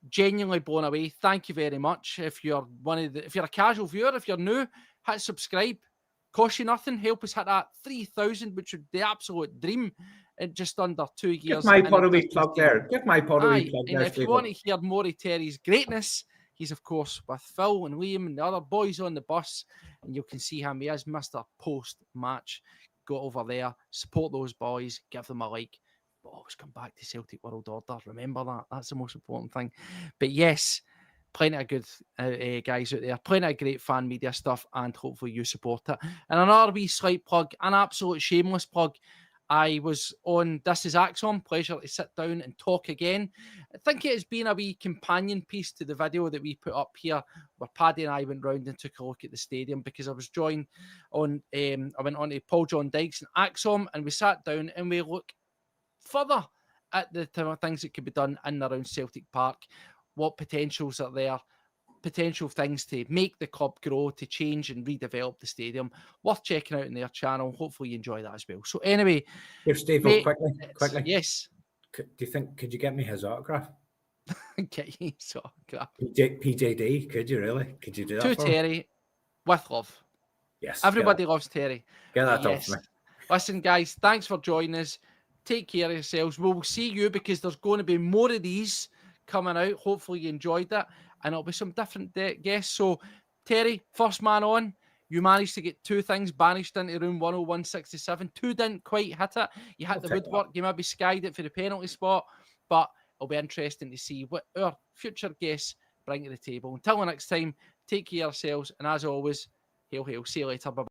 Genuinely blown away. Thank you very much. If you're a casual viewer, if you're new, hit subscribe. Cost you nothing. Help us hit that 3,000, which would be the absolute dream in just under 2 years. Give my pod a wee plug there. If you want to hear more of Terry's greatness, he's, of course, with Phil and Liam and the other boys on the bus, and you can see him. He is Mr. Post-match. Go over there, support those boys, give them a like, but always come back to Celtic World Order. Remember that. That's the most important thing. But yes, plenty of good guys out there, plenty of great fan media stuff, and hopefully you support it. And another wee slight plug, an absolute shameless plug. I was on This Is Axon. Pleasure to sit down and talk again. I think it has been a wee companion piece to the video that we put up here, where Paddy and I went round and took a look at the stadium, because I was joined on, I went on to Paul John Dykes and Axon, and we sat down and we look further at the things that could be done in and around Celtic Park, what potentials are there, potential things to make the club grow, to change and redevelop the stadium. Worth checking out in their channel. Hopefully you enjoy that as well. So anyway, Here, Steve, mate, quickly. Yes. Do you think, could you get me his autograph? Get you so crap. PJD, could you really? Could you do that To for me? Terry, with love. Yes. Everybody loves Terry. Get But that off yes. me. Listen, guys, thanks for joining us. Take care of yourselves. We'll see you, because there's going to be more of these coming out. Hopefully you enjoyed that, and it'll be some different guests. So, Terry, first man on. You managed to get 2 things banished into room 10167. 2 didn't quite hit it. You hit the woodwork. You maybe skied it for the penalty spot, but it'll be interesting to see what our future guests bring to the table. Until the next time, take care of yourselves, and as always, hail, hail. See you later. Bye-bye.